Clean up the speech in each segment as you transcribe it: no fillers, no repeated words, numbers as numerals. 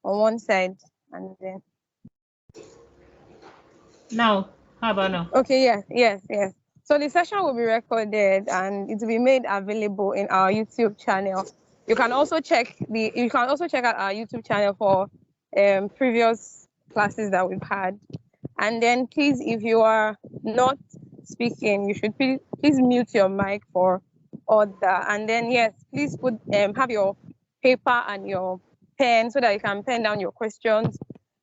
on one side, and then Now, how about now? okay, yes. So the session will be recorded and it will be made available in our YouTube channel. You can also check out our YouTube channel for previous classes that we've had. And then please, if you are not speaking, you should please mute your mic for order. And then yes, please have your paper and your pen so that you can pen down your questions.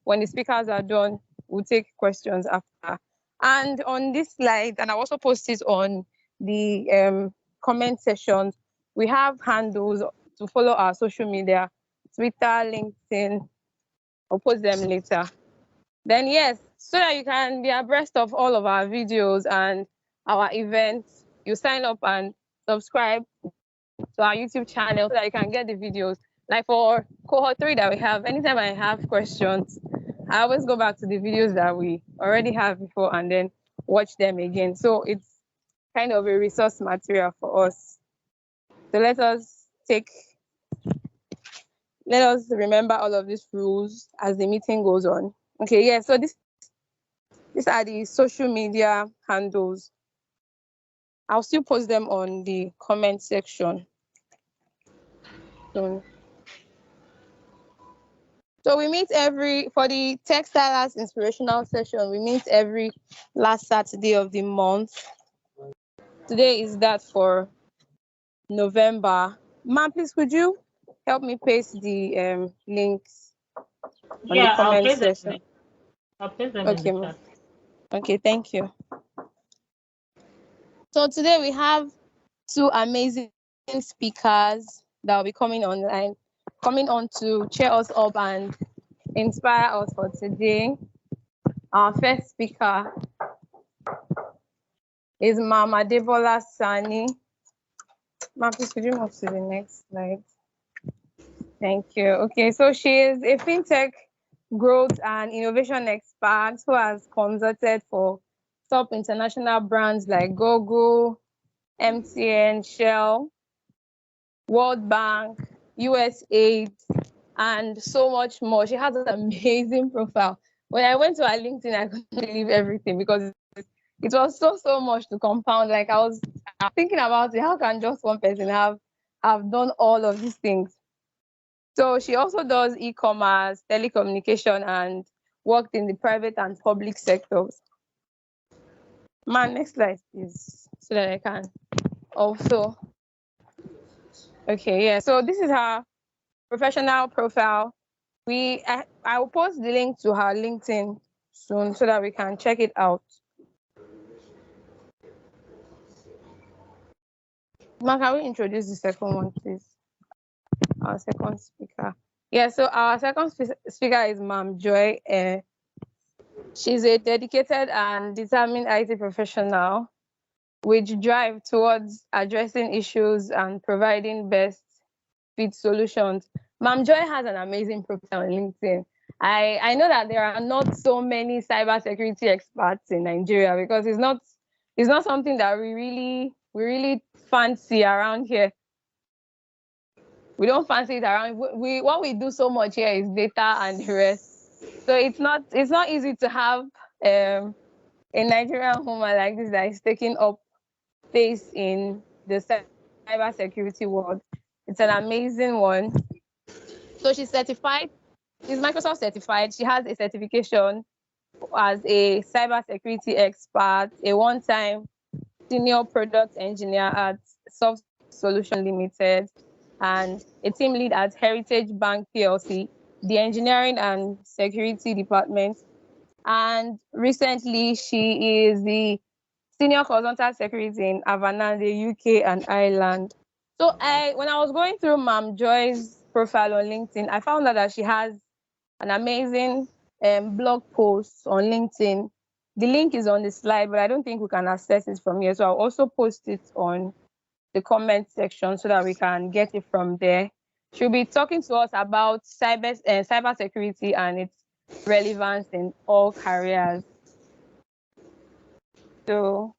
When the speakers are done, we'll take questions after. And on this slide, and I'll also post it on the comment section, we have handles to follow our social media, Twitter, LinkedIn. I'll post them later. Then yes, so that you can be abreast of all of our videos and our events, you sign up and subscribe to our YouTube channel so that you can get the videos. Like for cohort 3 that we have, anytime I have questions, I always go back to the videos that we already have before and then watch them again. So it's kind of a resource material for us. So let us remember all of these rules as the meeting goes on. Okay, yeah, so these are the social media handles. I'll still post them on the comment section. So we meet for the Textile Inspirational session, we meet every last Saturday of the month. Today is that for November. Ma'am, please could you help me paste the links on the Yeah, comment section? I'll place them in the Okay, chat. okay, thank you. So today we have two amazing speakers that will be coming on to cheer us up and inspire us for today. Our first speaker is Ma'am Adebola Sanni. Ma'am, please could you move to the next slide? Thank you. Okay, so she is a fintech growth and innovation expert who has consulted for top international brands like Google, MTN, Shell, World Bank, USAID, and so much more. She has an amazing profile. When I went to her LinkedIn, I couldn't believe everything because it was so much to compound. Like I was thinking about it, how can just one person have done all of these things? So she also does e-commerce, telecommunication, and worked in the private and public sectors. Man, next slide, please, so that I can also. Okay, yeah. So this is her professional profile. I will post the link to her LinkedIn soon so that we can check it out. Mark, can we introduce the second one, please? Our second speaker. Yeah, so our second speaker is Ma'am Joy. She's a dedicated and determined IT professional with drive towards addressing issues and providing best fit solutions. Ma'am Joy has an amazing profile on LinkedIn. I know that there are not so many cybersecurity experts in Nigeria because it's not something that we really fancy around here. We don't fancy it around. What we do so much here is data and the rest. So it's not easy to have a Nigerian woman like this that is taking up space in the cybersecurity world. It's an amazing one. So she's certified. She's Microsoft certified. She has a certification as a cybersecurity expert, a one-time senior product engineer at Soft Solution Limited, and a team lead at Heritage Bank PLC, the engineering and security department. And recently, she is the senior consultant secretary in Havana, the UK and Ireland. So when I was going through Ma'am Joy's profile on LinkedIn, I found out that she has an amazing blog post on LinkedIn. The link is on the slide, but I don't think we can access it from here. So I'll also post it on the comment section so that we can get it from there. She'll be talking to us about cybersecurity and its relevance in all careers. So,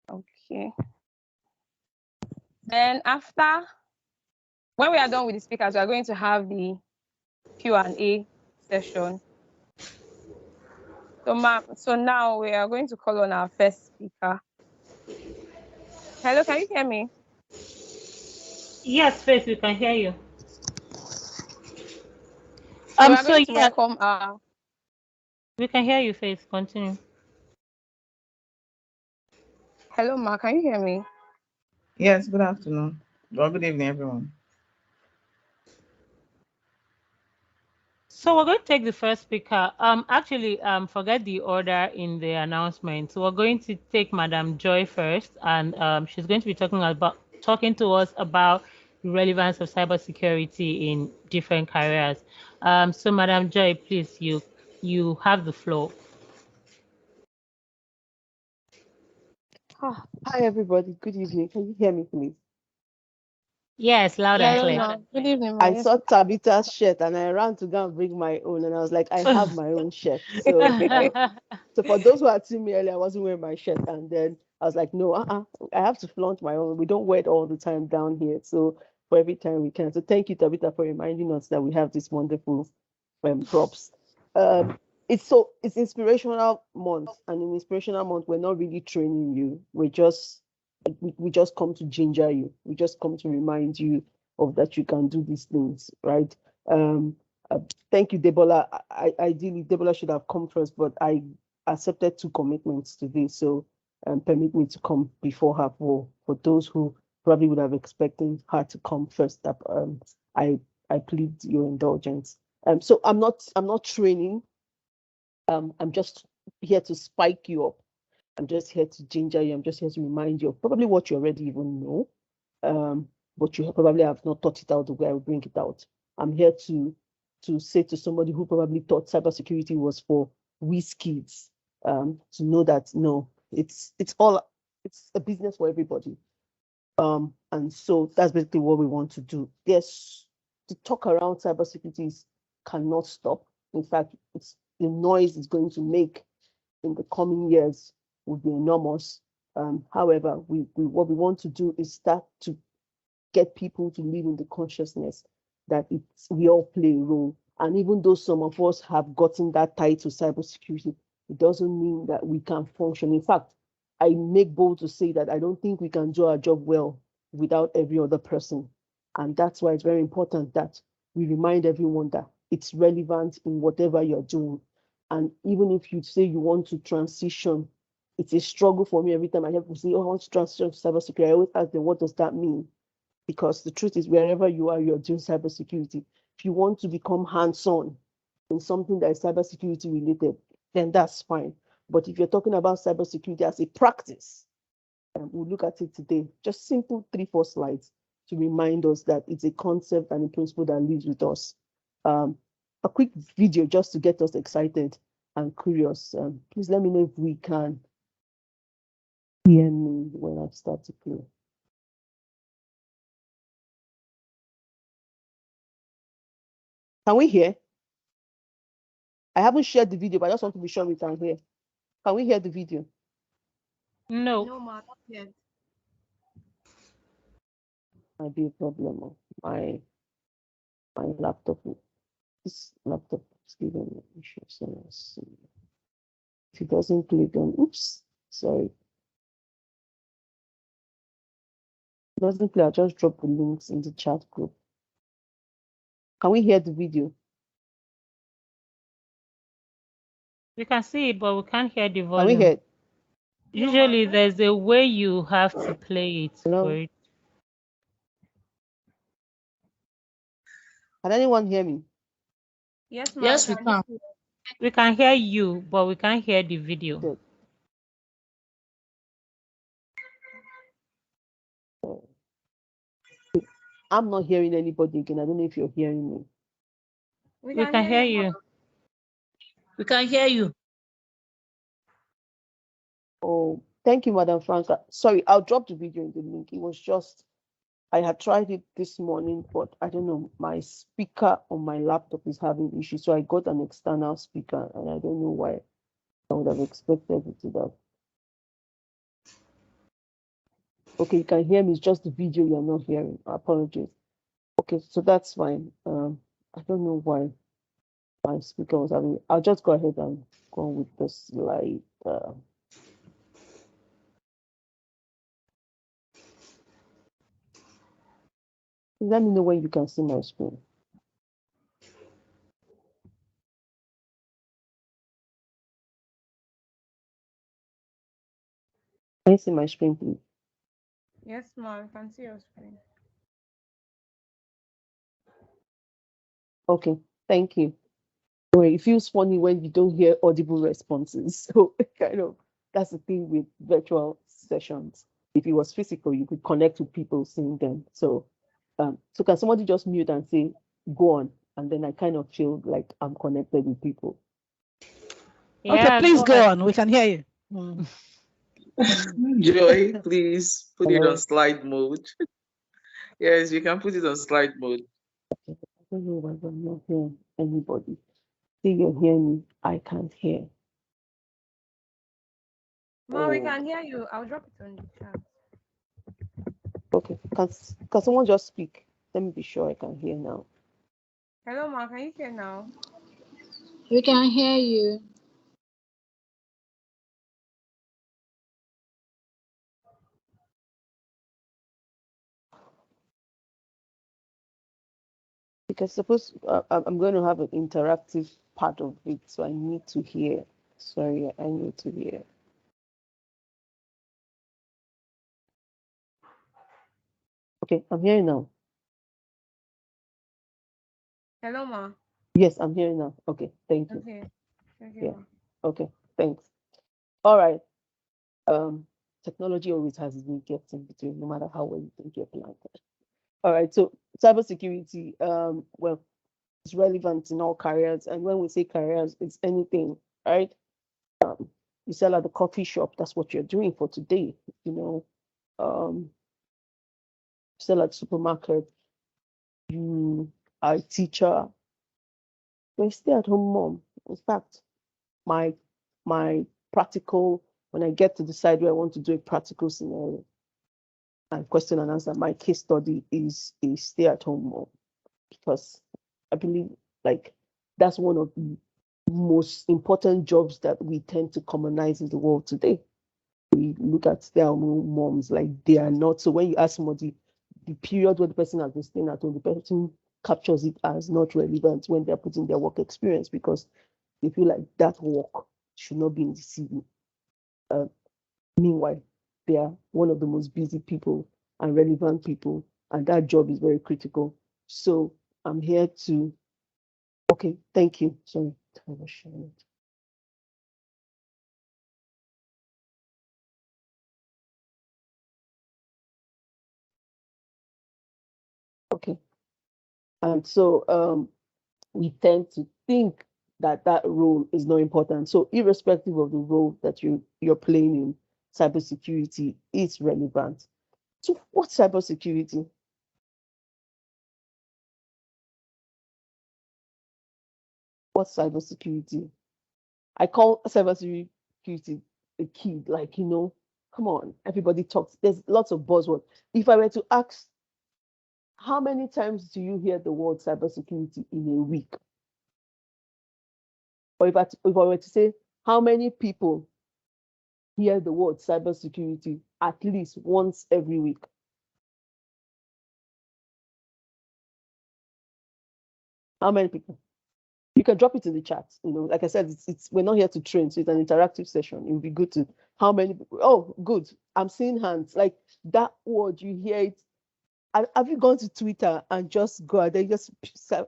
okay. Then when we are done with the speakers, we are going to have the Q&A session. So, ma'am, so now we are going to call on our first speaker. Hello, can you hear me? Yes, Faith, we can hear you. So we are So going to yeah, welcome our. we can hear you, Faith. Continue. Hello, ma, can you hear me? Yes, good afternoon. Well, good evening, everyone. So we're going to take the first speaker. Actually, forget the order in the announcement. So we're going to take Madam Joy first, and she's going to be talking to us about the relevance of cybersecurity in different careers. So Madam Joy, please, you have the floor. Hi, everybody. Good evening. Can you hear me, please? Yes, loud and Hello, clear. ma. Good evening, ma. I Yes. saw Tabitha's shirt and I ran to go and bring my own, and I was like, I have my own shirt. So for those who had seen me earlier, I wasn't wearing my shirt, and then I was like, no, I have to flaunt my own. We don't wear it all the time down here, so for every time we can. So thank you, Tabitha, for reminding us that we have this wonderful props. It's inspirational month, and in inspirational month, we're not really training you. We just come to ginger you. We just come to remind you of that you can do these things, right? Um, Thank you, Debola. Ideally, Debola should have come first, but I accepted 2 commitments today, so permit me to come before her for those who probably would have expected her to come first. I plead your indulgence. So I'm not training. I'm just here to spike you up. I'm just here to ginger you. I'm just here to remind you of probably what you already even know, but you probably have not thought it out the way I would bring it out. I'm here to say to somebody who probably thought cybersecurity was for whiz kids, to know that no, it's a business for everybody. And so that's basically what we want to do. Yes, the talk around cybersecurity cannot stop. In fact, the noise it's going to make in the coming years will be enormous. However, what we want to do is start to get people to live in the consciousness that we all play a role. And even though some of us have gotten that title cybersecurity, it doesn't mean that we can function. In fact, I make bold to say that I don't think we can do our job well without every other person. And that's why it's very important that we remind everyone that it's relevant in whatever you're doing. And even if you say you want to transition, it's a struggle for me every time I have to say, oh, I want to transition to cybersecurity. I always ask them, what does that mean? Because the truth is, wherever you are, you're doing cybersecurity. If you want to become hands-on in something that is cybersecurity related, then that's fine. But if you're talking about cybersecurity as a practice, we'll look at it today. Just simple 3-4 slides to remind us that it's a concept and a principle that lives with us. A quick video just to get us excited and curious. Please let me know if we can hear me when I start to play. Can we hear? I haven't shared the video, but I just want to be sure we can hear. Can we hear the video? No. No, ma, not yet. Might be a problem of my laptop. This laptop is giving me issues. So let's see. If it doesn't play, then oops, sorry. If it doesn't play, I'll just drop the links in the chat group. Can we hear the video? We can see it, but we can't hear the volume. Can we hear it? Usually, there's a way you have to play it Hello? for it. Can anyone hear me? Yes, ma. Yes, we can. We can hear you, but we can't hear the video. Good. I'm not hearing anybody again. I don't know if you're hearing me. We can hear you. We can hear you. Oh, thank you, Madam Franca. Sorry, I'll drop the video in the link. It was just, I had tried it this morning, but I don't know, my speaker on my laptop is having issues. So I got an external speaker, and I don't know why. I would have expected it to that. Okay, you can hear me. It's just the video you're not hearing. Apologies. Okay, so that's fine. I don't know why my speaker was having. I'll just go ahead and go with the slide. Let me know when you can see my screen. Can you see my screen, please? Yes, ma'am. I can see your screen. Okay, thank you. It feels funny when you don't hear audible responses. So kind of that's the thing with virtual sessions. If it was physical, you could connect with people seeing them. So can somebody just mute and say go on, and then I kind of feel like I'm connected with people. Yeah, please go ahead. on. We can hear you. Mm. Joy, please put it Hello? on slide mode. Yes, you can put it on slide mode. I don't know why I'm not hearing anybody. See, you're hearing me. I can't hear. Ma, we can hear you. I'll drop it on the chat. Okay. Can someone just speak? Let me be sure I can hear now. Hello, Ma. Can you hear now? We can hear you. Because suppose I'm going to have an interactive part of it, so I need to hear. Sorry, I need to hear. Okay, I'm hearing now. Hello, Ma. Yes, I'm hearing now. Okay, thank you. Okay. Okay, Yeah. Ma. Okay, thanks. All right. Technology always has its gets in between, no matter how well you think you're planted. All right, so cybersecurity, well, it's relevant in all careers, and when we say careers, it's anything, right? You sell at the coffee shop, that's what you're doing for today. You know, sell at supermarket, you are a teacher, you're a stay-at-home mom. In fact, my practical, when I get to decide where I want to do a practical scenario and question and answer, my case study is a stay-at-home mom, because I believe like that's one of the most important jobs that we tend to commonize in the world today. We look at stay-at-home moms like they are not. So when you ask somebody the period where the person has been staying at home, the person captures it as not relevant when they're putting their work experience, because they feel like that work should not be in the CV. Meanwhile, they are one of the most busy people and relevant people, and that job is very critical. So I'm here to. Okay, thank you. Sorry, I was sharing it. Okay, and so we tend to think that that role is not important. So irrespective of the role that you're playing in cybersecurity, it's relevant. So what's cybersecurity? What's cybersecurity? I call cybersecurity a kid. Like, come on, everybody talks. There's lots of buzzwords. If I were to ask, how many times do you hear the word cybersecurity in a week? Or if I were to say, how many people hear the word cybersecurity at least once every week? How many people? You can drop it in the chat. Like I said, it's we're not here to train, so it's an interactive session. It would be good to how many people? Oh, good. I'm seeing hands. Like that word, you hear it. Have you gone to Twitter and just go out there?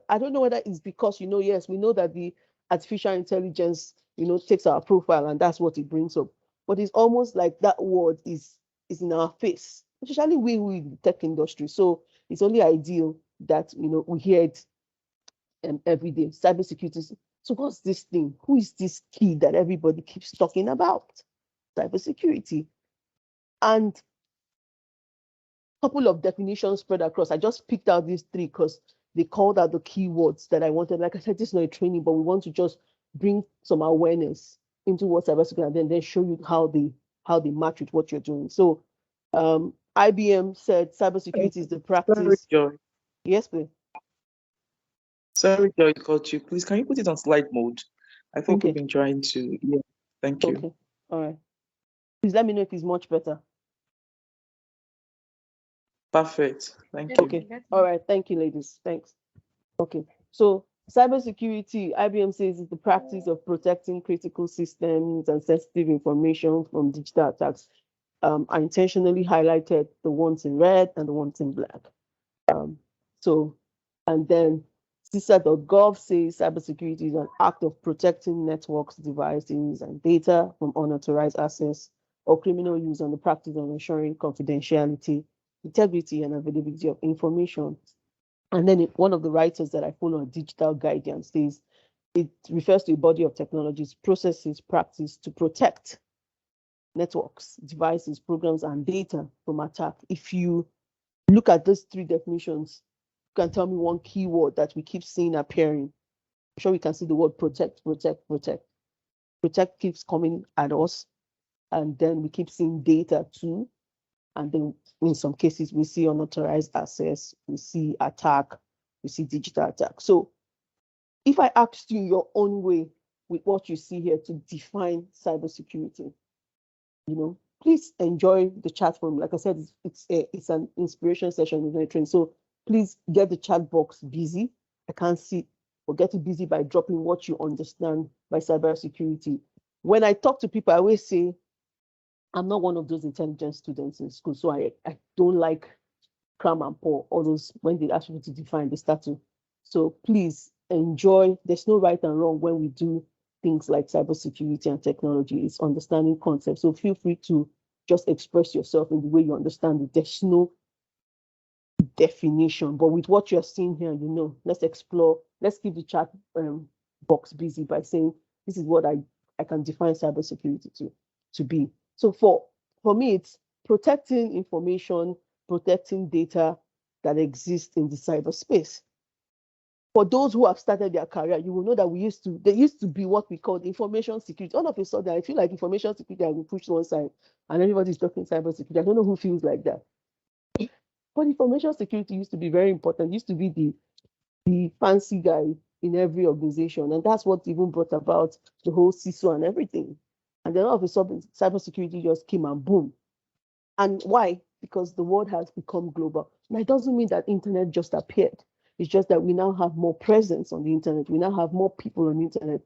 I don't know whether it's because yes, we know that the artificial intelligence, takes our profile and that's what it brings up. But it's almost like that word is in our face, especially we in the tech industry. So it's only ideal that we hear it every day. Cybersecurity. So what's this thing? Who is this key that everybody keeps talking about? Cybersecurity. And a couple of definitions spread across. I just picked out these three because they called out the keywords that I wanted. Like I said, this is not a training, but we want to just bring some awareness into what cybersecurity and then show you how they match with what you're doing. So IBM said cybersecurity is the practice. Joy. Yes, please. Sorry, Joy, caught you. Please, can you put it on slide mode? I think we've Okay. been trying to. Yeah, thank you. Okay. All right. Please let me know if it's much better. Perfect. Thank you. Okay. All right. Thank you, ladies. Thanks. Okay. So cybersecurity, IBM says, is the practice of protecting critical systems and sensitive information from digital attacks. I intentionally highlighted the ones in red and the ones in black. And then CISA.gov says cybersecurity is an act of protecting networks, devices, and data from unauthorized access or criminal use, and the practice of ensuring confidentiality, integrity, and availability of information. And then one of the writers that I follow on Digital Guardian says it refers to a body of technologies, processes, practice to protect networks, devices, programs, and data from attack. If you look at those three definitions, you can tell me one keyword that we keep seeing appearing. I'm sure we can see the word protect, protect, protect. Protect keeps coming at us, and then we keep seeing data too. And then in some cases, we see unauthorized access, we see attack, we see digital attack. So if I asked you your own way with what you see here to define cybersecurity, please enjoy the chat room. Like I said, it's an inspiration session with my train. So please get the chat box busy. I can't see, or get it busy by dropping what you understand by cybersecurity. When I talk to people, I always say, I'm not one of those intelligence students in school, so I don't like cram and pour, all those, when they ask you to define, they start to. So please enjoy. There's no right and wrong when we do things like cybersecurity and technology. It's understanding concepts. So feel free to just express yourself in the way you understand it. There's no definition, but with what you're seeing here, let's explore. Let's keep the chat box busy by saying, this is what I can define cybersecurity to be. So for me, it's protecting information, protecting data that exists in the cyberspace. For those who have started their career, you will know that there used to be what we called information security. All of a sudden, I feel like information security has been pushed to one side and everybody's talking cybersecurity. I don't know who feels like that. But information security used to be very important. It used to be the fancy guy in every organization. And that's what even brought about the whole CISO and everything. And then all of a sudden, cybersecurity just came and boom. And why? Because the world has become global. Now, it doesn't mean that internet just appeared. It's just that we now have more presence on the internet. We now have more people on the internet.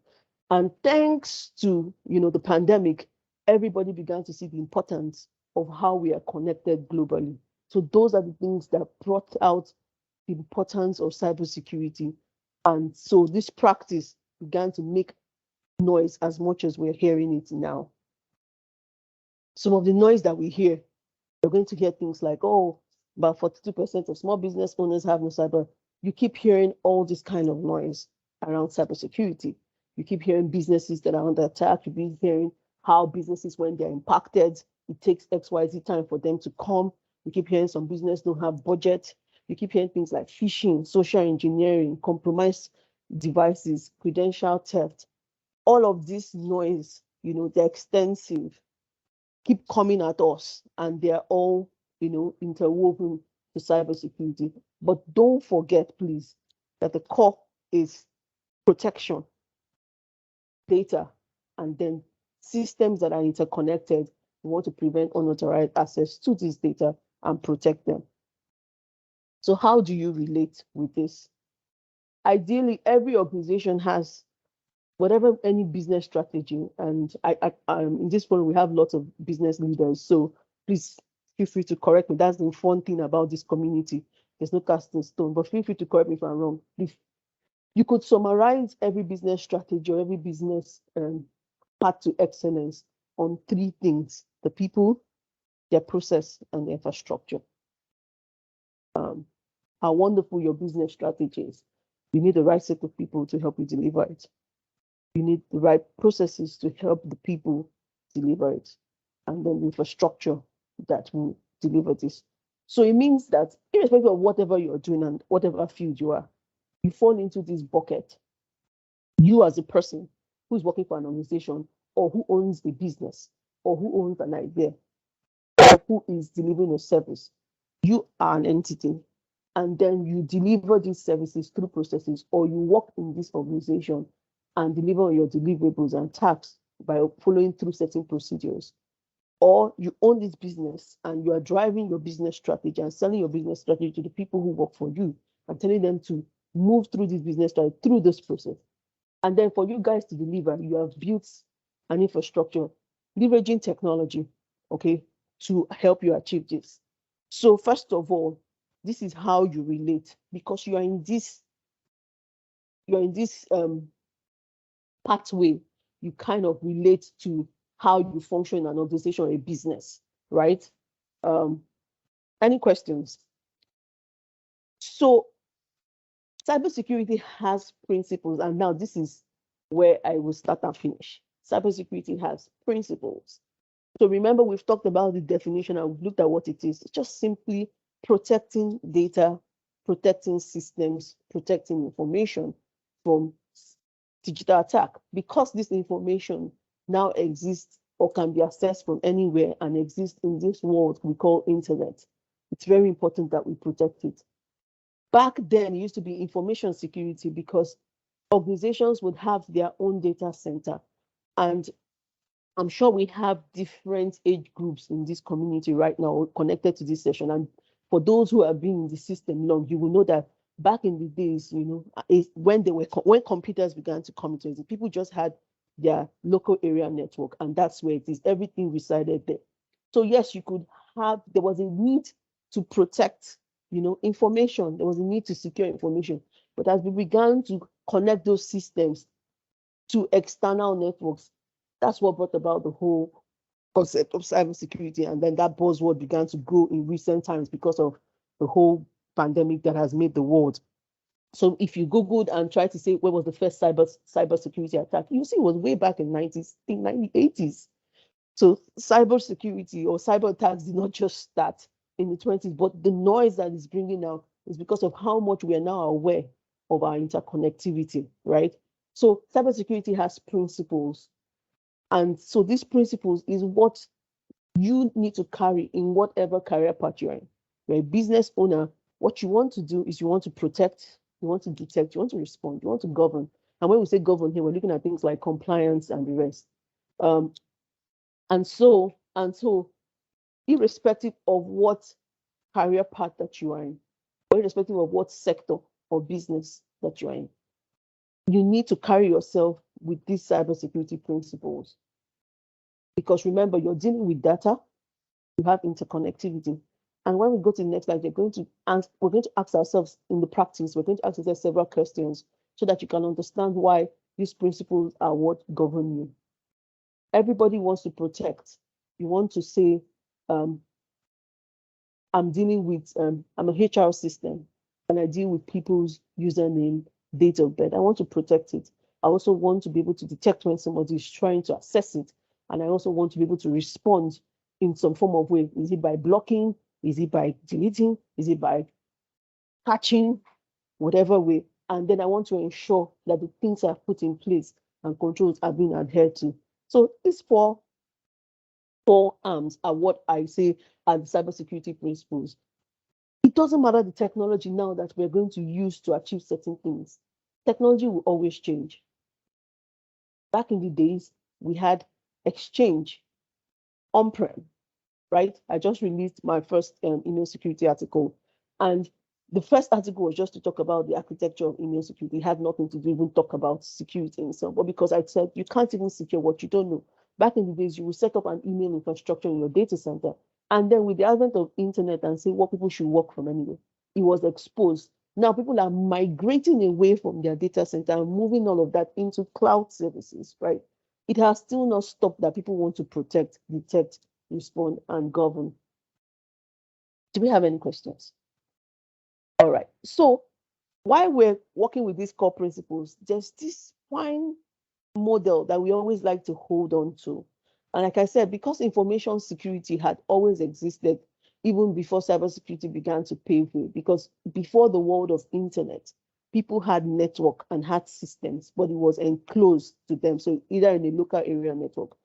And thanks to, the pandemic, everybody began to see the importance of how we are connected globally. So those are the things that brought out the importance of cybersecurity. And so this practice began to make noise as much as we're hearing it now. Some of the noise that we hear, you're going to hear things like, oh, about 42% of small business owners have no cyber. You keep hearing all this kind of noise around cybersecurity. You keep hearing businesses that are under attack. You keep hearing how businesses, when they're impacted, it takes XYZ time for them to come. You keep hearing some businesses don't have budget. You keep hearing things like phishing, social engineering, compromised devices, credential theft. All of this noise, they're extensive, keep coming at us, and they're all, interwoven to cybersecurity. But don't forget, please, that the core is protection, data, and then systems that are interconnected. We want to prevent unauthorized access to this data and protect them. So how do you relate with this? Ideally, every organization has whatever any business strategy, and in this forum we have lots of business leaders, so please feel free to correct me. That's the fun thing about this community. There's no casting stone, but feel free to correct me if I'm wrong. If you could summarize every business strategy or every business path to excellence on three things: the people, their process, and the infrastructure. How wonderful your business strategy is. You need the right set of people to help you deliver it. You need the right processes to help the people deliver it, and then the infrastructure that will deliver this. So it means that irrespective of whatever you're doing and whatever field you are, you fall into this bucket. You as a person who's working for an organization, or who owns a business, or who owns an idea, or who is delivering a service, you are an entity. and then you deliver these services through processes, or you work in this organization and deliver your deliverables and tasks by following through certain procedures, or you own this business and you are driving your business strategy and selling your business strategy to the people who work for you and telling them to move through this business strategy, through this process. And then for you guys to deliver, you have built an infrastructure, leveraging technology, okay, to help you achieve this. So first of all, this is how you relate, because you are in this pathway. You kind of relate to how you function in an organization or a business, right? Any questions? So cybersecurity has principles, and now this is where I will start and finish. Cybersecurity has principles. So remember, we've talked about the definition and we've looked at what it is. It's just simply protecting data, protecting systems, protecting information from digital attack. Because this information now exists or can be accessed from anywhere and exists in this world we call internet, it's very important that we protect it. Back then, it used to be information security because organizations would have their own data center. And I'm sure we have different age groups in this community right now connected to this session. And for those who have been in the system long, you will know that back in the days, when computers began to come into it, people just had their local area network, and that's where it is. Everything resided there. So yes, there was a need to protect, information. There was a need to secure information. But as we began to connect those systems to external networks, that's what brought about the whole concept of cybersecurity. And then that buzzword began to grow in recent times because of the whole pandemic that has made the world. So if you Googled and tried to say where was the first cybersecurity attack, you see it was way back in 1980s. So cybersecurity or cyber attacks did not just start in the 20s, but the noise that is bringing out is because of how much we are now aware of our interconnectivity, right? So cybersecurity has principles. And so these principles is what you need to carry in whatever career path you're in. You're a business owner. What you want to do is you want to protect, you want to detect, you want to respond, you want to govern. And when we say govern here, we're looking at things like compliance and the rest. And so, irrespective of what career path that you are in, or irrespective of what sector or business that you're in, you need to carry yourself with these cybersecurity principles. Because remember, you're dealing with data, you have interconnectivity. And when we go to the next slide, we're going to ask ourselves in the practice, we're going to ask ourselves several questions so that you can understand why these principles are what govern you. Everybody wants to protect. You want to say, I'm dealing with, I'm a HR system and I deal with people's username, date of birth. I want to protect it. I also want to be able to detect when somebody is trying to access it. And I also want to be able to respond in some form of way. Is it by blocking? Is it by deleting? Is it by catching? Whatever way. And then I want to ensure that the things are put in place and controls are being adhered to. So these four arms are what I say are the cybersecurity principles. It doesn't matter the technology now that we're going to use to achieve certain things. Technology will always change. Back in the days, we had Exchange on-prem, right? I just released my first email security article, and the first article was just to talk about the architecture of email security. It had nothing to do even talk about security and so on, but because I said you can't even secure what you don't know. Back in the days, you will set up an email infrastructure in your data center, and then with the advent of internet and say what people should work from anywhere, it was exposed. Now people are migrating away from their data center and moving all of that into cloud services, right? It has still not stopped that people want to protect, detect, respond, and govern. Do we have any questions? All right. So while we're working with these core principles, there's this fine model that we always like to hold on to. And like I said, because information security had always existed even before cybersecurity began to pave way, because before the world of internet, people had network and had systems, but it was enclosed to them. So either in a local area network.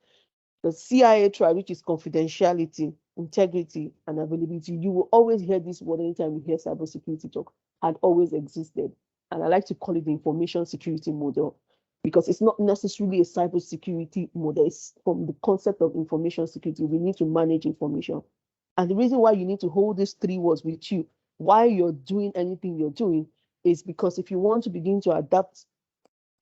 The CIA tried, which is confidentiality, integrity, and availability. You will always hear this word anytime you hear cybersecurity talk, had always existed. And I like to call it the information security model, because it's not necessarily a cybersecurity model. It's from the concept of information security. We need to manage information. And the reason why you need to hold these three words with you while you're doing anything you're doing is because if you want to begin to adopt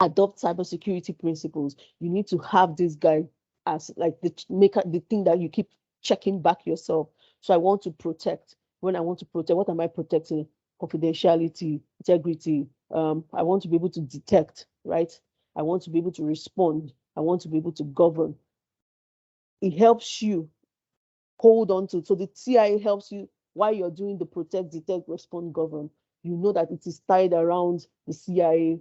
cybersecurity principles, you need to have this guy as like the thing that you keep checking back yourself. So I want to protect. When I want to protect, what am I protecting? Confidentiality, integrity. I want to be able to detect, right? I want to be able to respond. I want to be able to govern. It helps you hold on to. So the CIA helps you while you're doing the protect, detect, respond, govern. You know that it is tied around the CIA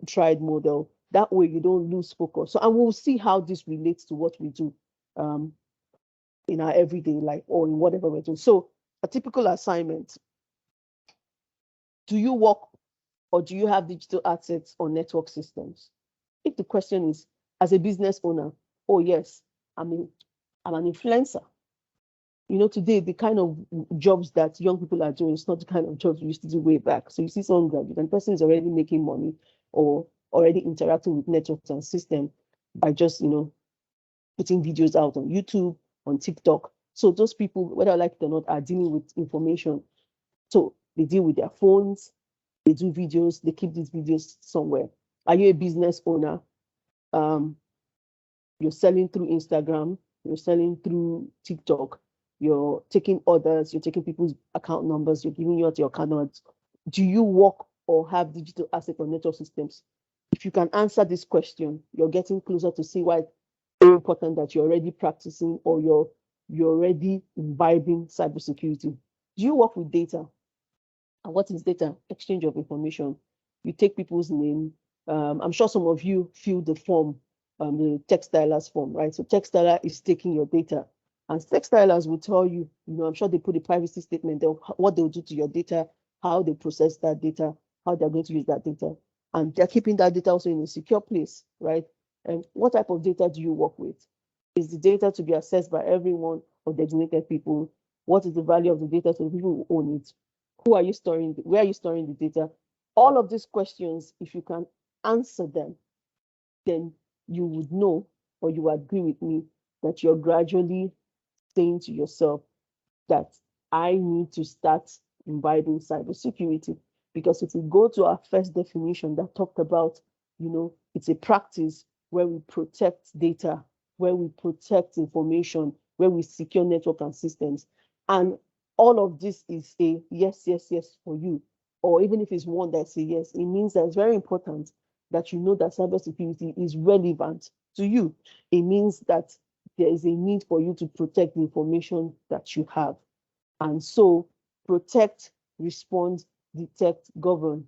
tried model. That way you don't lose focus. So, and we'll see how this relates to what we do in our everyday life or in whatever we're doing. So a typical assignment: do you work or do you have digital assets or network systems? If the question is, as a business owner, oh yes, I'm an influencer. You know, today, the kind of jobs that young people are doing is not the kind of jobs we used to do way back. So you see someone graduate and the person is already making money or already interacting with networks and system by just, putting videos out on YouTube, on TikTok. So those people, whether I like it or not, are dealing with information. So they deal with their phones, they do videos, they keep these videos somewhere. Are you a business owner? You're selling through Instagram, you're selling through TikTok, you're taking orders, you're taking people's account numbers, you're giving out your account numbers. Do you work or have digital asset or network systems? If you can answer this question, you're getting closer to see why it's very important that you're already practicing or you're already imbibing cybersecurity. Do you work with data? And what is data? Exchange of information. You take people's name. I'm sure some of you fill the form, the textilers form, right? So textiler is taking your data, and textilers will tell you, I'm sure they put a privacy statement, what they'll do to your data, how they process that data, how they're going to use that data, and they're keeping that data also in a secure place, right? And what type of data do you work with? Is the data to be accessed by everyone or designated people? What is the value of the data to the people who own it? Who are you storing? Where are you storing the data? All of these questions, if you can answer them, then you would know, or you agree with me, that you're gradually saying to yourself that I need to start imbibing cybersecurity. Because if we go to our first definition that talked about, it's a practice where we protect data, where we protect information, where we secure network and systems. And all of this is a yes, yes, yes for you. Or even if it's one that's a yes, it means that it's very important that you know that cybersecurity is relevant to you. It means that there is a need for you to protect the information that you have. And so protect, respond, detect, govern.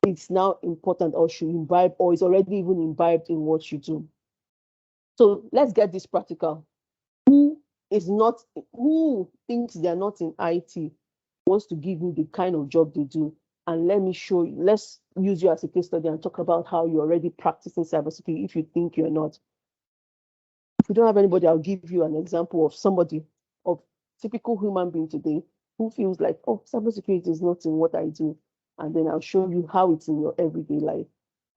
It's now important, or should imbibe, or is already even imbibed in what you do. So let's get this practical. Who thinks they're not in IT wants to give me the kind of job they do? And let me show you, let's use you as a case study and talk about how you're already practicing cybersecurity if you think you're not. If you don't have anybody, I'll give you an example of somebody, of typical human being today, who feels like, oh, cybersecurity is not in what I do. And then I'll show you how it's in your everyday life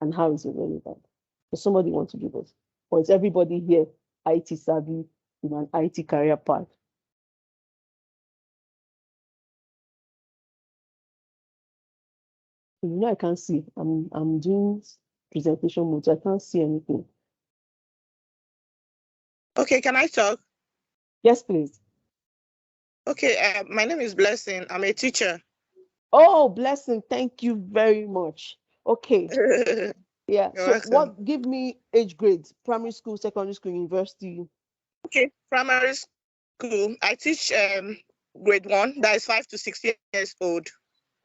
and how it's irrelevant. Does somebody want to do this? Or is everybody here IT savvy in an IT career path? I can't see. I'm doing presentation mode, so I can't see anything. Okay, can I talk? Yes, please. Okay, my name is Blessing. I'm a teacher. Oh, Blessing, thank you very much. Okay. Yeah. You're So welcome. give me age grades: primary school, secondary school, university. Okay, primary school. I teach grade 1, that is 5 to 6 years old.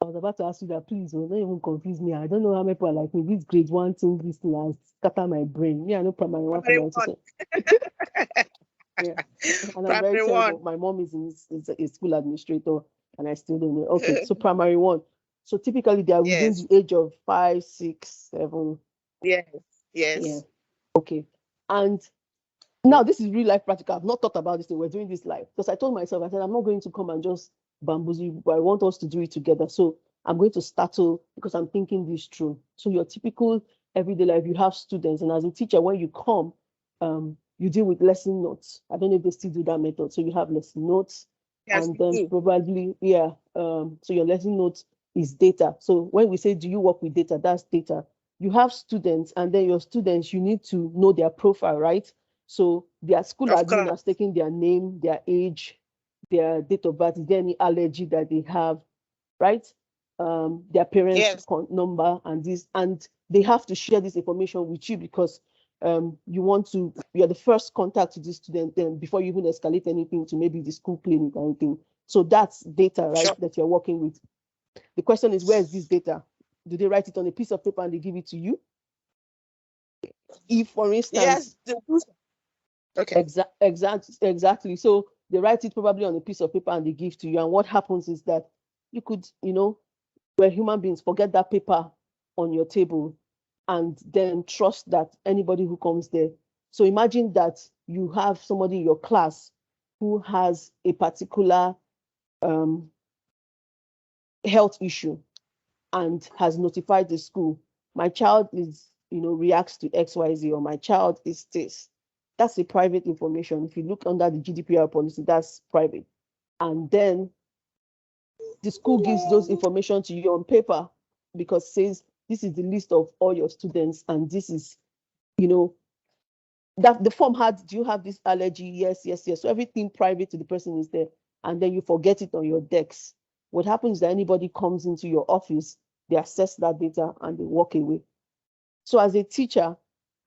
I was about to ask you that, please, don't even confuse me. I don't know how many people are like me. This grade 1 thing, this thing has scatter my brain. Me, I know primary 1, primary 2. Yeah. And I'm very terrible. My mom is a school administrator, and I still don't know. Okay, so primary 1. So typically they are within the age of 5, 6, 7. Yes. Yeah. Okay. And Now, this is real life practical. I've not thought about this thing. We're doing this live. Because I told myself, I said, I'm not going to come and just bamboozle you, but I want us to do it together. So I'm going to startle because I'm thinking this through. So your typical everyday life, you have students. And as a teacher, when you come, you deal with lesson notes. I don't know if they still do that method. So you have lesson notes. Yes, And we then do. probably, yeah. So your lesson notes is data. So when we say, do you work with data? That's data. You have students, and then your students, you need to know their profile, right? So their school Of admin course. has taken their name, their age, their date of birth, is there any allergy that they have, right? Their parents' Yes. number and this, and they have to share this information with you because you're the first contact to the student then before you even escalate anything to maybe the school clinic or anything. So that's data, right, Sure. that you're working with. The question is, where is this data? Do they write it on a piece of paper and they give it to you? If, for instance, Yes. Okay. Exactly. So they write it probably on a piece of paper and they give to you. And what happens is that you could, we're human beings, forget that paper on your table and then trust that anybody who comes there. So imagine that you have somebody in your class who has a particular health issue and has notified the school. My child is, reacts to XYZ, or my child is this. That's a private information. If you look under the GDPR policy, that's private. And then the school gives those information to you on paper because says this is the list of all your students and this is, that the form had, do you have this allergy? Yes, yes, yes. So everything private to the person is there. And then you forget it on your decks. What happens is that anybody comes into your office, they access that data and they walk away. So as a teacher,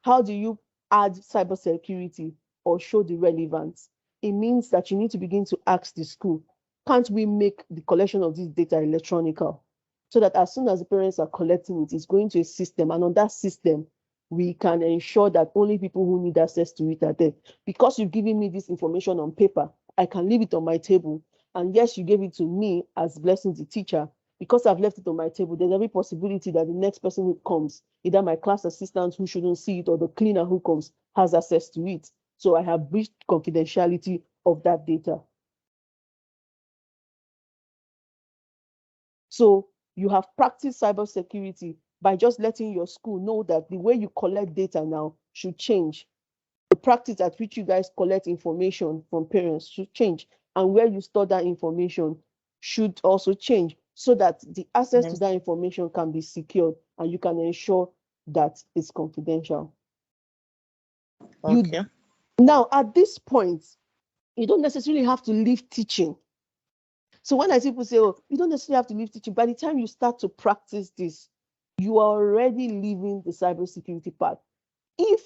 how do you add cybersecurity or show the relevance? It means that you need to begin to ask the school, can't we make the collection of this data electronical? So that as soon as the parents are collecting it, it's going to a system. And on that system, we can ensure that only people who need access to it are there. Because you've given me this information on paper, I can leave it on my table. And yes, you gave it to me as blessing the teacher. Because I've left it on my table, there's every possibility that the next person who comes, either my class assistant who shouldn't see it or the cleaner who comes, has access to it. So I have breached confidentiality of that data. So you have practiced cybersecurity by just letting your school know that the way you collect data now should change. The practice at which you guys collect information from parents should change. And where you store that information should also change so that the access to that information can be secured and you can ensure that it's confidential. Okay. Now, at this point, you don't necessarily have to leave teaching. So when I see people say, oh, you don't necessarily have to leave teaching, by the time you start to practice this, you are already leaving the cybersecurity part. If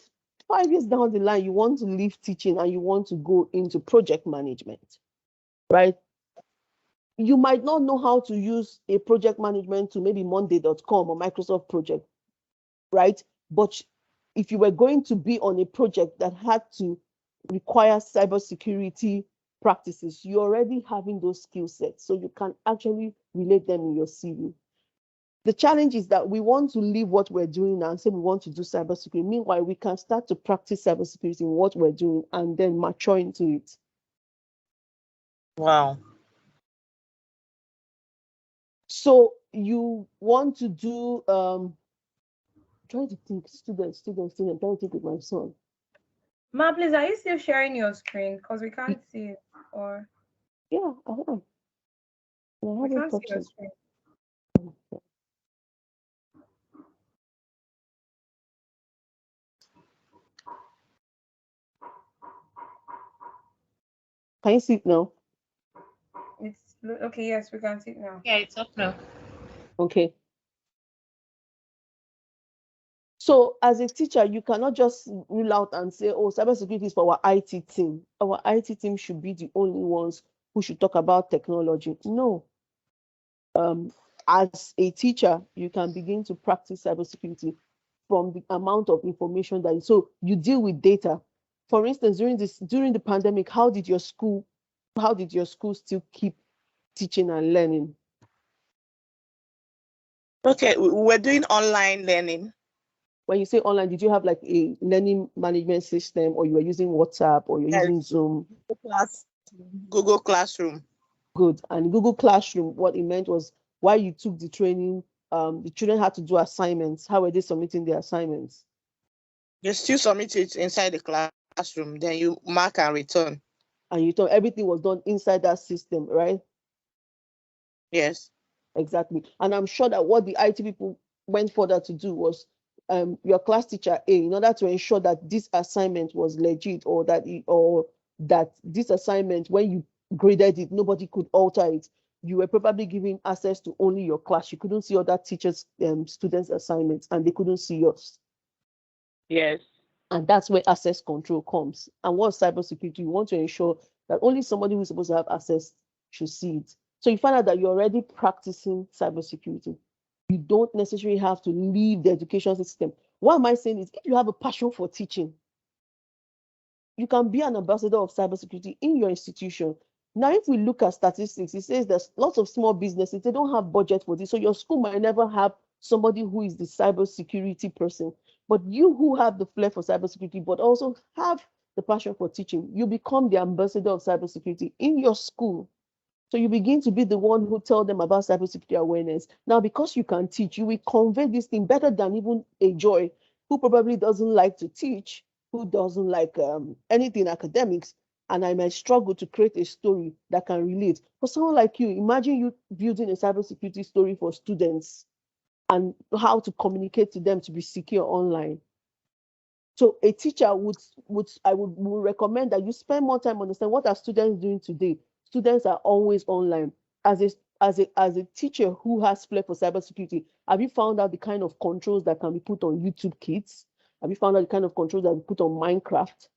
5 years down the line, you want to leave teaching and you want to go into project management, right? You might not know how to use a project management to maybe monday.com or Microsoft project, right? But if you were going to be on a project that had to require cybersecurity practices, you're already having those skill sets. So you can actually relate them in your CV. The challenge is that we want to leave what we're doing now and say we want to do cybersecurity. Meanwhile, we can start to practice cybersecurity in what we're doing and then mature into it. Wow. So you want to do, trying to think, student, trying to think with my son. Ma, please, are you still sharing your screen? Because we can't see it. Or Yeah, I am. we can't see your screen. Can you see it now? It's okay, yes, we can see it now. Yeah, it's up now. Okay. So as a teacher, you cannot just rule out and say, oh, cybersecurity is for our IT team. Our IT team should be the only ones who should talk about technology. No. As a teacher, you can begin to practice cybersecurity from the amount of information that so you deal with data. For instance, during the pandemic, how did your school still keep teaching and learning? Okay, we're doing online learning. When you say online, did you have like a learning management system, or you were using WhatsApp, or you're using Yes. Zoom? Google Classroom. Good. And Google Classroom, what it meant was, while you took the training, the children had to do assignments. How were they submitting their assignments? You still submit it inside the classroom, then you mark and return. And you thought everything was done inside that system, right? Yes. Exactly. And I'm sure that what the IT people went further to do was, your class teacher A, in order to ensure that this assignment was legit, or that this assignment, when you graded it, nobody could alter it. You were probably giving access to only your class. You couldn't see other teachers, students' assignments, and they couldn't see yours. Yes. And that's where access control comes. And what's cybersecurity? You want to ensure that only somebody who's supposed to have access should see it. So you find out that you're already practicing cybersecurity. You don't necessarily have to leave the education system. What am I saying is, if you have a passion for teaching, you can be an ambassador of cybersecurity in your institution. Now, if we look at statistics, it says there's lots of small businesses, they don't have budget for this. So your school might never have somebody who is the cybersecurity person. But you who have the flair for cybersecurity, but also have the passion for teaching, you become the ambassador of cybersecurity in your school. So you begin to be the one who tell them about cybersecurity awareness. Now, because you can teach, you will convey this thing better than even a Joy, who probably doesn't like to teach, who doesn't like anything academics, and I might struggle to create a story that can relate. For someone like you, imagine you building a cybersecurity story for students and how to communicate to them to be secure online. So a teacher would recommend that you spend more time understanding what are students doing today. Students are always online. As a teacher who has flair for cybersecurity, have you found out the kind of controls that can be put on YouTube Kids? Have you found out the kind of controls that we put on Minecraft?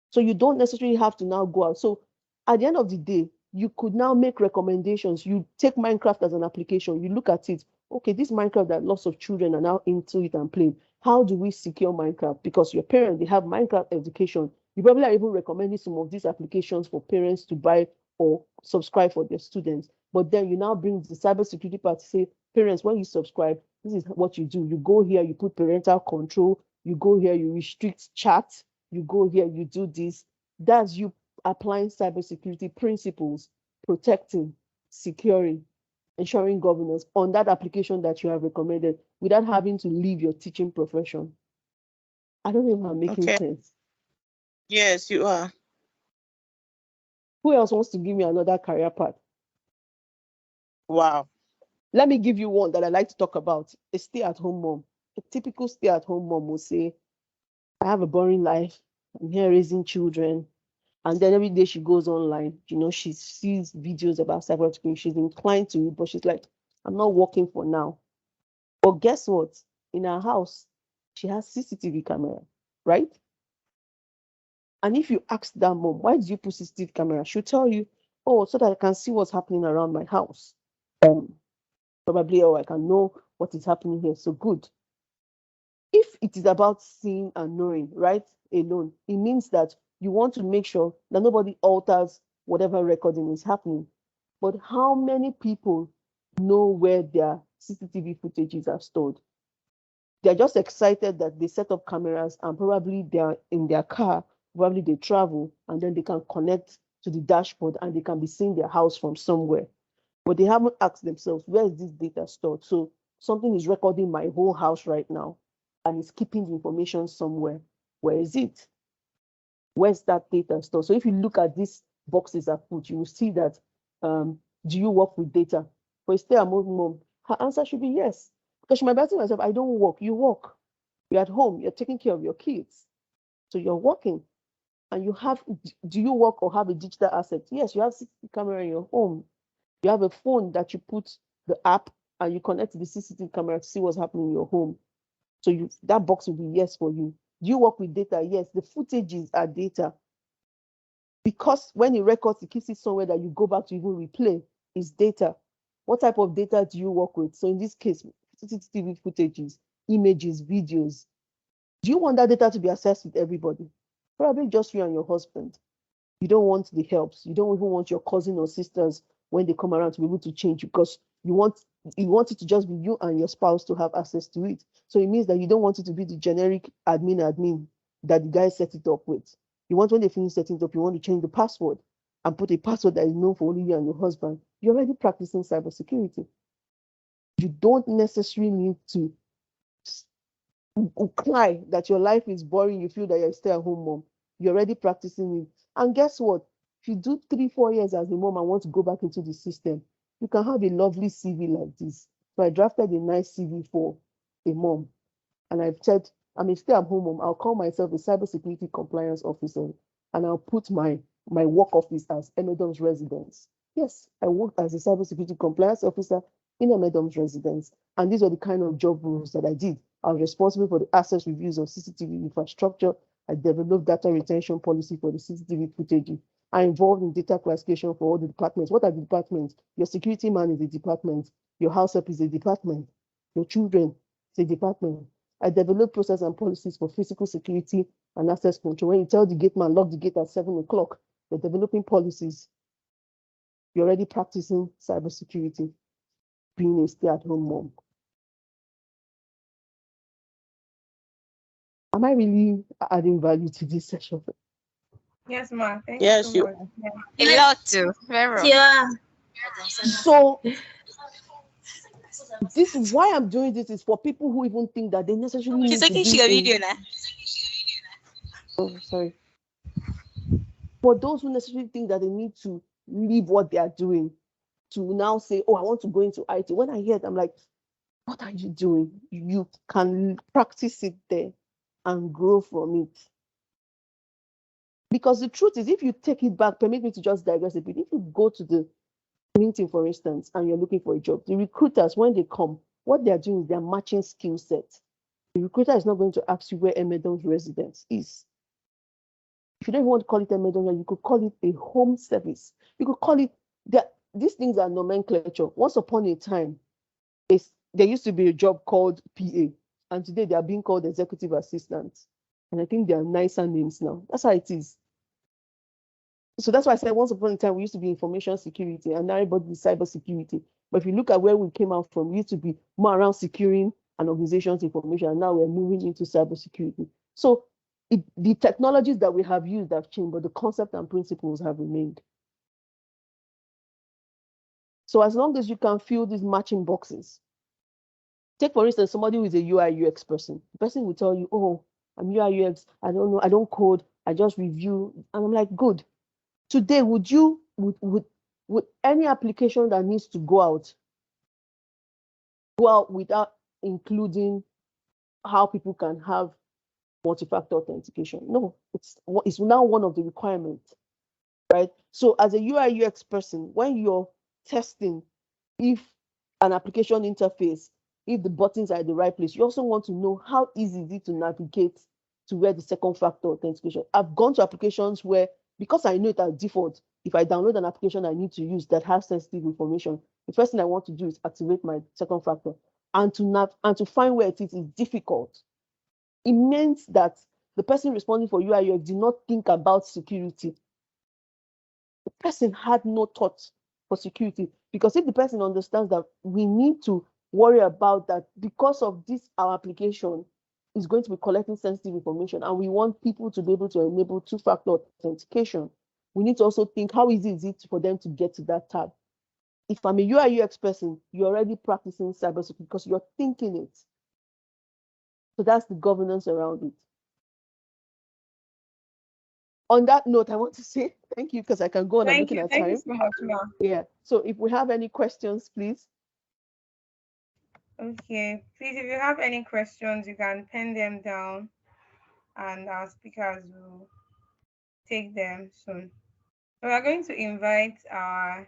So you don't necessarily have to now go out. So at the end of the day, you could now make recommendations. You take Minecraft as an application, you look at it. Okay, this Minecraft that lots of children are now into it and playing. How do we secure Minecraft? Because your parents, they have Minecraft education. You probably are even recommending some of these applications for parents to buy or subscribe for their students. But then you now bring the cybersecurity part to say, parents, when you subscribe, this is what you do. You go here, you put parental control. You go here, you restrict chat. You go here, you do this. That's you applying cybersecurity principles, protecting, securing, ensuring governance on that application that you have recommended without having to leave your teaching profession. I don't know if I'm making sense. Yes, you are. Who else wants to give me another career path? Wow. Let me give you one that I like to talk about. A stay-at-home mom. A typical stay-at-home mom will say, I have a boring life. I'm here raising children. And then every day she goes online, she sees videos about cybersecurity. She's inclined to it, but she's like, I'm not working for now. But guess what? In her house, she has CCTV camera, right? And if you ask that mom, why did you put CCTV camera? She'll tell you, oh, so that I can see what's happening around my house. Probably, I can know what is happening here. So good. If it is about seeing and knowing, right, alone, it means that you want to make sure that nobody alters whatever recording is happening. But how many people know where their CCTV footages are stored? They're just excited that they set up cameras and probably they're in their car, probably they travel, and then they can connect to the dashboard and they can be seeing their house from somewhere. But they haven't asked themselves, where is this data stored? So something is recording my whole house right now and it's keeping the information somewhere. Where is it? Where's that data stored? So if you look at these boxes I put, you will see that, do you work with data? For a stay-at-home mom, her answer should be yes. Because she might be asking herself, I don't work. You work. You're at home. You're taking care of your kids. So you're working. And you have, do you work or have a digital asset? Yes, you have CCTV camera in your home. You have a phone that you put the app and you connect to the CCTV camera to see what's happening in your home. So that box will be yes for you. Do you work with data? Yes, the footages are data. Because when it records, it keeps it somewhere that you go back to even replay. It's data. What type of data do you work with? So in this case, CCTV footages, images, videos. Do you want that data to be accessed with everybody? Probably just you and your husband. You don't want the helps. You don't even want your cousin or sisters when they come around to be able to change because You want it to just be you and your spouse to have access to it. So it means that you don't want it to be the generic admin that the guy set it up with. You want, when they finish setting it up, you want to change the password and put a password that is known for only you and your husband. You're already practicing cybersecurity. You don't necessarily need to cry that your life is boring, you feel that you're a stay-at-home mom. You're already practicing it. And guess what? If you do 3-4 years as a mom and want to go back into the system, you can have a lovely CV like this. So I drafted a nice CV for a mom. And I've said, I'm a stay-at-home mom. I'll call myself a cybersecurity compliance officer. And I'll put my work office as Emedom's residence. Yes, I worked as a cybersecurity compliance officer in Emedom's residence. And these are the kind of job roles that I did. I was responsible for the access reviews of CCTV infrastructure. I developed data retention policy for the CCTV footage. I involved in data classification for all the departments. What are the departments? Your security man is a department. Your house help is a department. Your children is a department. I developed process and policies for physical security and access control. When you tell the gate man, lock the gate at 7 o'clock, you're developing policies. You're already practicing cybersecurity, being a stay-at-home mom. Am I really adding value to this session? Yes, ma'am. Thank Yes, you you. so much. Yeah. A lot too. Very well. Yeah. So this is why I'm doing this, is for people who even think that they necessarily She's need to taking be your a... video now. Oh, sorry. For those who necessarily think that they need to leave what they are doing to now say, oh, I want to go into IT. When I hear it, I'm like, what are you doing? You can practice it there and grow from it. Because the truth is, if you take it back, permit me to just digress a bit. If you go to the meeting, for instance, and you're looking for a job, the recruiters, when they come, what they're doing is they're matching skill sets. The recruiter is not going to ask you where Emedom's residence is. If you don't want to call it Emedom, you could call it a home service. You could call it that. These things are nomenclature. Once upon a time, there used to be a job called PA, and today they are being called executive assistants. And I think they are nicer names now. That's how it is. So that's why I said once upon a time we used to be information security, and now everybody is cybersecurity. But if you look at where we came out from, we used to be more around securing an organization's information, and now we're moving into cybersecurity. So the technologies that we have used have changed, but the concept and principles have remained. So as long as you can fill these matching boxes, take for instance somebody who is a UI UX person. The person will tell you, "Oh, I'm UI UX. I don't know. I don't code. I just review." And I'm like, "Good. Today, would any application that needs to go out without including how people can have multi-factor authentication?" No, it's now one of the requirements, right? So as a UI UX person, when you're testing if an application interface, if the buttons are at the right place, you also want to know how easy is it to navigate to where the second factor authentication. I've gone to applications where, because I know it as default, if I download an application I need to use that has sensitive information, the first thing I want to do is activate my second factor. And to find where it is difficult. It means that the person responding for UI UX did not think about security. The person had no thought for security, because if the person understands that we need to worry about that because of this, our application is going to be collecting sensitive information and we want people to be able to enable two-factor authentication, we need to also think how easy is it for them to get to that tab. If I'm a UI UX person, you're already practicing cybersecurity because you're thinking it. So that's the governance around it. On that note, I want to say thank you, because I can go on. I'm looking at time. Thank you so much, ma'am. Yeah. So if we have any questions, please. Okay. Please, if you have any questions, you can pen them down and our speakers will take them soon. So we are going to invite our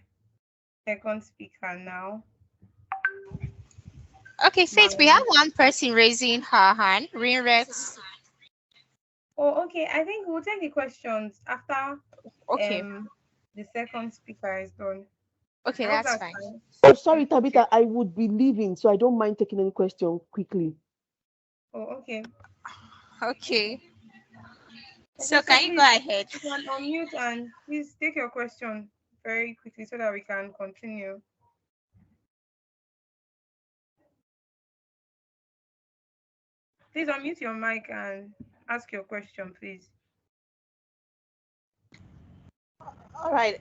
second speaker now. Okay, Faith, we have one person raising her hand. Rinrex. Oh, okay. I think we'll take the questions after Okay. the second speaker is done. Okay, I hope that's fine. fine. Oh, sorry, Tabitha, I would be leaving, so I don't mind taking any question quickly. Oh, okay. Okay. Okay, So can you please, go ahead? you can unmute and please take your question very quickly so that we can continue. Please unmute your mic and ask your question, please. All right.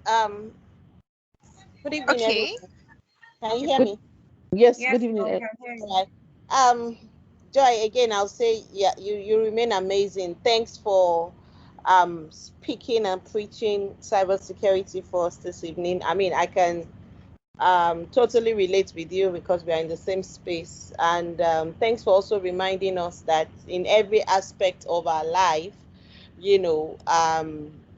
Good evening, Okay. everyone. Can you hear me? Yes, Yes, good evening. we can hear you. All right. Joy, again, I'll say, yeah, you remain amazing. Thanks for speaking and preaching cybersecurity for us this evening. I mean, I can totally relate with you because we are in the same space. And thanks for also reminding us that in every aspect of our life, there's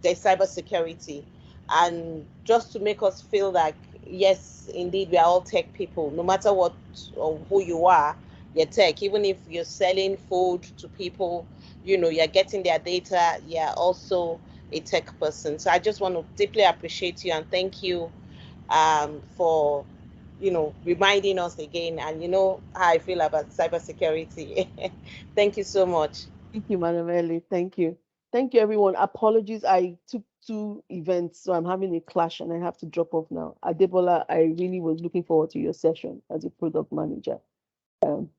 cybersecurity. And just to make us feel like, yes, indeed, we are all tech people, no matter what or who you are, you're tech. Even if you're selling food to people, you're getting their data, you're also a tech person. So I just want to deeply appreciate you and thank you for reminding us again, and you know how I feel about cybersecurity. Thank you so much. Thank you, Madam Ellie. Thank you. Thank you, everyone. Apologies, I took 2 events, so I'm having a clash and I have to drop off now. Adebola, I really was looking forward to your session as a product manager. Um,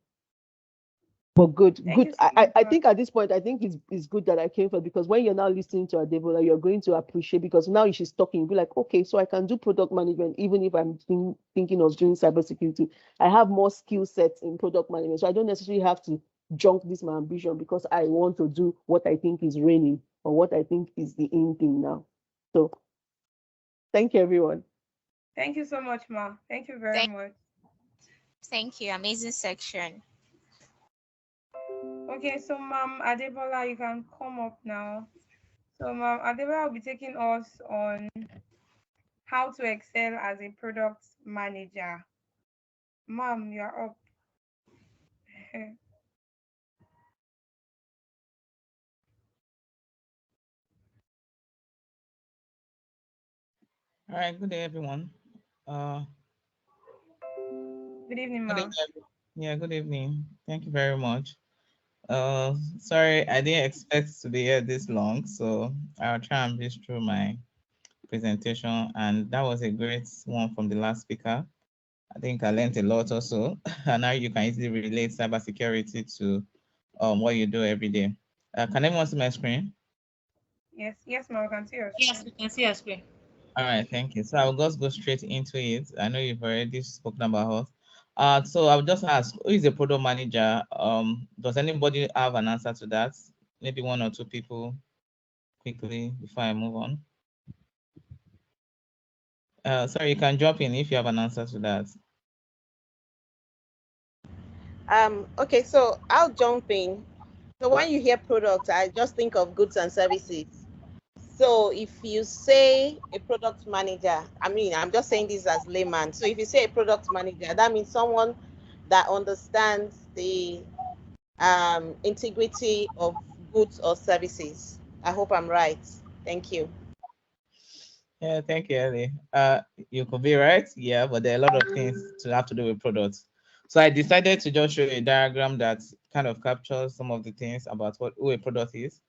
but good, Thank good. you so much, I think at this point, I think it's good that I came for, because when you're now listening to Adebola, you're going to appreciate, because now she's talking, you'll be like, okay, so I can do product management even if I'm thinking of doing cybersecurity. I have more skill sets in product management, so I don't necessarily have to junk this my ambition because I want to do what I think is reigning or what I think is the in thing now. So thank you, everyone. Thank you so much, Ma. Thank you very much. Thank you. Amazing section. Okay, so Ma'am Adebola, you can come up now. So Ma'am Adebola will be taking us on how to excel as a product manager. Ma'am, you're up. All right, good day, everyone. Uh, Good evening, good Ma'am. evening. Yeah, good evening. Thank you very much. Sorry, I didn't expect to be here this long, so I'll try and breeze through my presentation. And that was a great one from the last speaker. I think I learned a lot also. And now you can easily relate cybersecurity to what you do every day. Can everyone see my screen? Yes, Ma'am, I can see your Yes, screen. we can see your screen. All right, thank you. So I'll just go straight into it. I know you've already spoken about us. So I'll just ask, who is a product manager? Does anybody have an answer to that? Maybe one or two people quickly before I move on. Sorry, you can jump in if you have an answer to that. Okay, so I'll jump in. So when you hear product, I just think of goods and services. So if you say a product manager, I mean, I'm just saying this as layman. So if you say a product manager, that means someone that understands the integrity of goods or services. I hope I'm right. Thank you. Yeah, thank you, Ellie. You could be right, yeah, but there are a lot of things to have to do with products. So I decided to just show you a diagram that kind of captures some of the things about who a product is.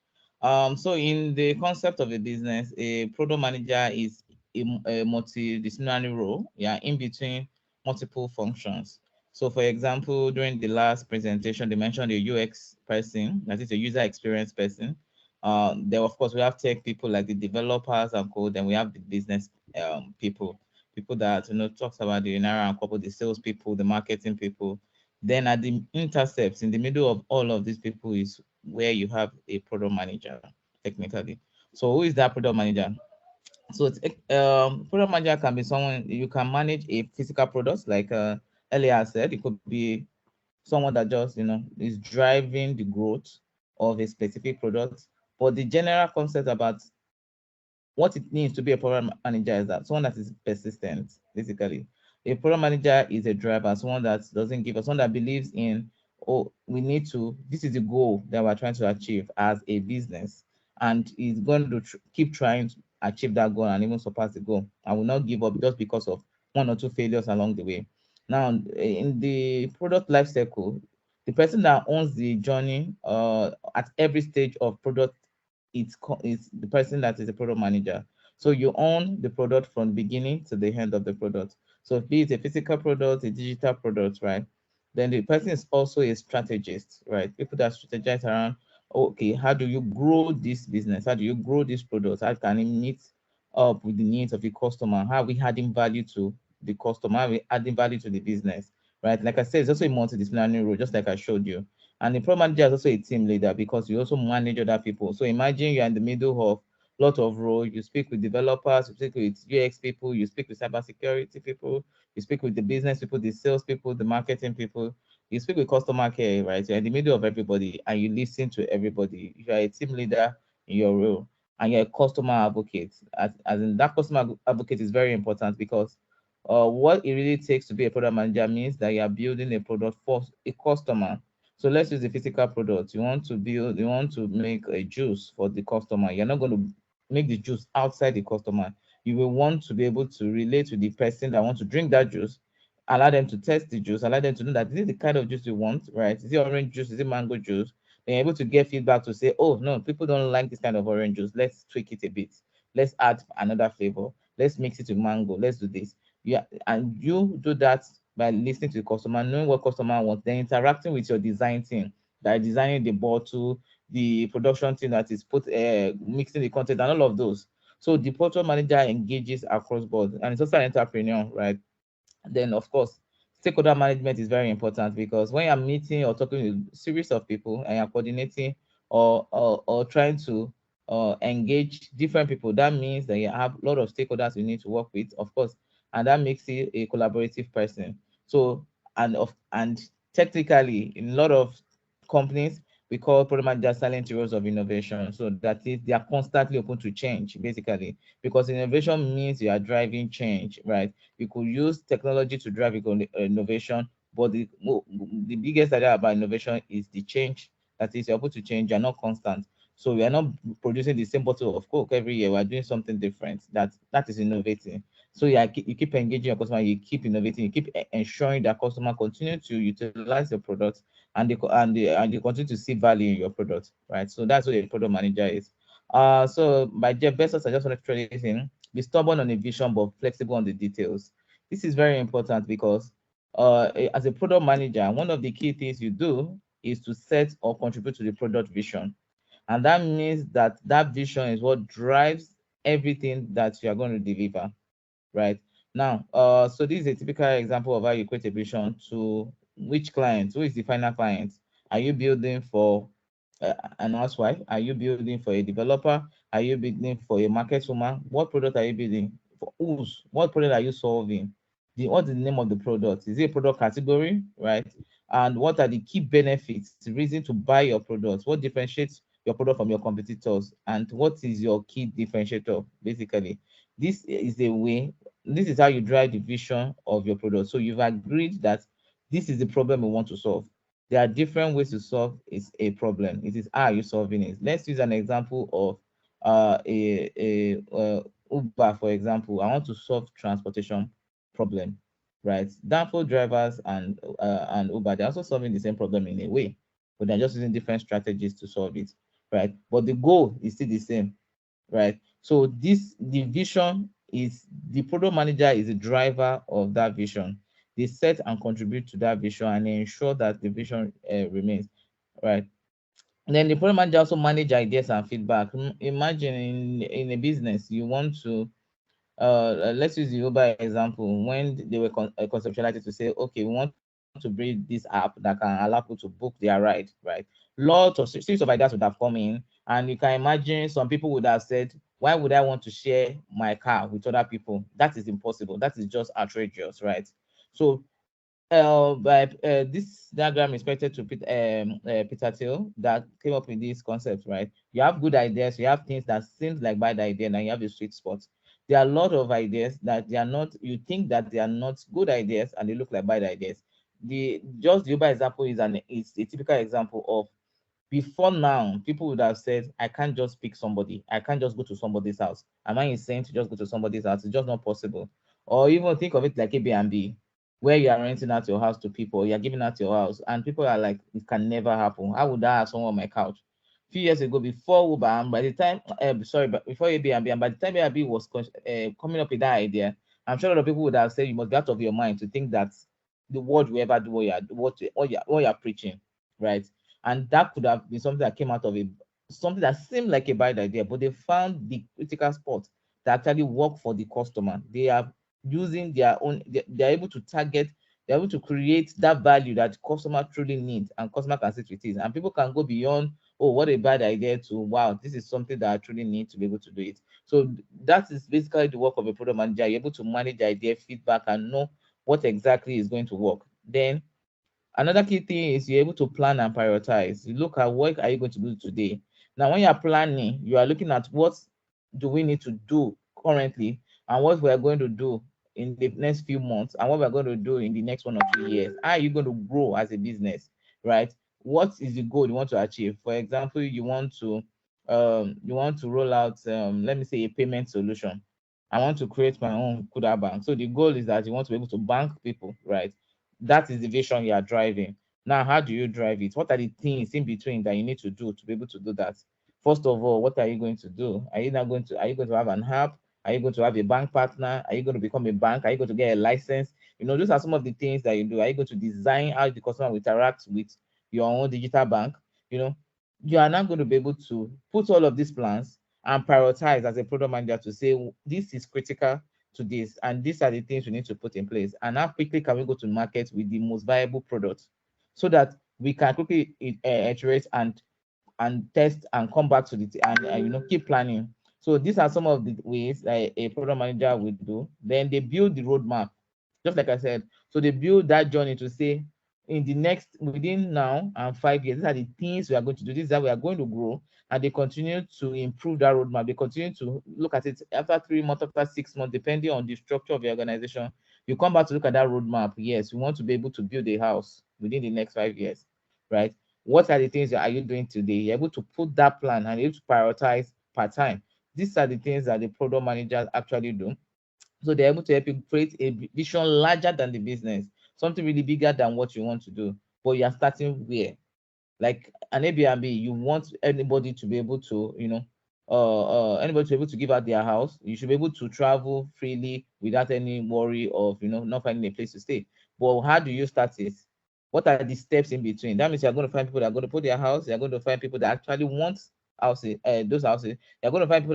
So in the concept of a business, a product manager is a multidisciplinary role, yeah, in between multiple functions. So for example, during the last presentation, they mentioned a UX person, that is a user experience person. Then of course we have tech people like the developers and code, then we have the business people that talks about the Naira and couple, the sales people, the marketing people. Then at the intercepts in the middle of all of these people is where you have a product manager technically. So who is that product manager? So product manager can be someone you can manage a physical product, like earlier said. It could be someone that just is driving the growth of a specific product. But the general concept about what it means to be a program manager is that someone that is persistent, basically. A program manager is a driver, someone that doesn't give up, someone that believes in, oh, this is the goal that we're trying to achieve as a business, and is going to keep trying to achieve that goal and even surpass the goal. I will not give up just because of one or two failures along the way. Now, in the product life cycle, the person that owns the journey at every stage of product, it's the person that is a product manager. So you own the product from the beginning to the end of the product. So be it a physical product, a digital product, right? Then the person is also a strategist, right? People that strategize around, okay, how do you grow this business? How do you grow this product? How can it meet up with the needs of the customer? How are we adding value to the customer? How are we adding value to the business, right? Like I said, it's also a multidisciplinary role, just like I showed you. And the product manager is also a team leader because you also manage other people. So imagine you're in the middle of lot of roles. You speak with developers, you speak with UX people, you speak with cybersecurity people, you speak with the business people, the sales people, the marketing people, you speak with customer care, right? You're in the middle of everybody and you listen to everybody. If you're a team leader in your role and you're a customer advocate, as in that customer advocate is very important because what it really takes to be a product manager means that you are building a product for a customer. So let's use the physical product. You want to make a juice for the customer. You're not going to make the juice outside the customer. You will want to be able to relate to the person that wants to drink that juice, allow them to test the juice, allow them to know that this is the kind of juice you want, right? Is it orange juice? Is it mango juice? Then you're able to get feedback to say, oh no, people don't like this kind of orange juice. Let's tweak it a bit. Let's add another flavor. Let's mix it with mango. Let's do this. Yeah, and you do that by listening to the customer, knowing what customer wants, then interacting with your design team that is designing the bottle, the production team that is mixing the content and all of those. So the portfolio manager engages across board and it's also an entrepreneur, right? Then of course, stakeholder management is very important because when you're meeting or talking with a series of people and you're coordinating or trying to engage different people, that means that you have a lot of stakeholders you need to work with, of course, and that makes you a collaborative person. So and technically in a lot of companies we call product managers silent heroes of innovation. So that is they are constantly open to change, basically, because innovation means you are driving change, right? You could use technology to drive innovation, but the biggest idea about innovation is the change. That is, you're able to change, you're not constant. So we are not producing the same bottle of Coke every year. We're doing something different. That is innovating. So yeah, you keep engaging your customer, you keep innovating, you keep ensuring that customer continue to utilize your product and they continue to see value in your product, right? So that's what a product manager is. So by Jeff Bezos, I just want to throw this in: be stubborn on a vision but flexible on the details. This is very important because as a product manager, one of the key things you do is to set or contribute to the product vision. And that means that that vision is what drives everything that you are going to deliver, right? Now, so this is a typical example of how you create a vision to which client, who is the final client? Are you building for an housewife? Are you building for a developer? Are you building for a market woman? What product are you building for? Whose? What product are you solving? What's the name of the product? Is it a product category, right? And what are the key benefits, the reason to buy your product? What differentiates your product from your competitors? And what is your key differentiator, basically? This is a way, this is how you drive the vision of your product. So you've agreed that this is the problem we want to solve. There are different ways to solve a problem. It is how you solving it. Let's use an example of Uber, for example. I want to solve transportation problem, right? Danfo drivers and Uber, they're also solving the same problem in a way, but they're just using different strategies to solve it, right? But the goal is still the same, right? So the vision is the product manager is the driver of that vision. They set and contribute to that vision and they ensure that the vision remains, right? And then the product manager also manage ideas and feedback. Imagine in a business you want to let's use the Uber example. When they were conceptualized to say, okay, we want to build this app that can allow people to book their ride, right? Lots of series of ideas would have come in, and you can imagine some people would have said, why would I want to share my car with other people? That is impossible. That is just outrageous, right? So by this diagram is expected to Peter Thiel that came up with this concept, right? You have good ideas, you have things that seems like bad idea, and you have a sweet spot. There are a lot of ideas that they are not, you think that they are not good ideas and they look like bad ideas. The Uber example is a typical example of before now, people would have said, I can't just pick somebody. I can't just go to somebody's house. Am I insane to just go to somebody's house? It's just not possible. Or even think of it like Airbnb, where you are renting out your house to people, you're giving out your house, and people are like, it can never happen. How would I have someone on my couch? A few years ago, before Uber, and by the time, but before Airbnb, and by the time Airbnb was coming up with that idea, I'm sure a lot of people would have said, you must be out of your mind to think that the world will ever do what you're preaching, right? And that could have been something that came out of something that seemed like a bad idea, but they found the critical spot that actually work for the customer. They are using their own, they're able to target, they're able to create that value that customer truly needs, and customer can sit with it. And people can go beyond, oh, what a bad idea, to wow, this is something that I truly need to be able to do it. So that is basically the work of a product manager. You're able to manage the idea, feedback, and know what exactly is going to work. Then another key thing is you're able to plan and prioritize. You look at what are you going to do today. Now, when you're planning, you are looking at what do we need to do currently, and what we are going to do in the next few months, and what we're going to do in the next 1 or 2 years. How are you going to grow as a business, right? What is the goal you want to achieve? For example, you want to roll out, let me say, a payment solution. I want to create my own Kuda bank. So the goal is that you want to be able to bank people, right? That is the vision you are driving. Now, how do you drive it? What are the things in between that you need to do to be able to do that? First of all, what are you going to do? Are you going to have an app? Are you going to have a bank partner? Are you going to become a bank? Are you going to get a license? Those are some of the things that you do. Are you going to design how the customer will interact with your own digital bank? You know, you are now going to be able to put all of these plans and prioritize as a product manager to say, this is critical to this, and these are the things we need to put in place. And how quickly can we go to market with the most viable product so that we can quickly iterate and test and come back to and keep planning. So these are some of the ways a product manager will do. Then they build the roadmap, just like I said. So they build that journey to say, within now and 5 years, these are the things we are going to do. This is how we are going to grow. And they continue to improve that roadmap. They continue to look at it after 3 months, after 6 months, depending on the structure of your organization. You come back to look at that roadmap. Yes, we want to be able to build a house within the next 5 years, right? What are the things that are you doing today? You're able to put that plan and you're able to prioritize part time. These are the things that the product managers actually do. So they're able to help you create a vision larger than the business, something really bigger than what you want to do. But you're starting where? Like an Airbnb, you want anybody to be able to, anybody to be able to give out their house. You should be able to travel freely without any worry of, not finding a place to stay. But how do you start it? What are the steps in between? That means you're going to find people that are going to put their house. You're going to find people that actually want houses, those houses. You're going to find people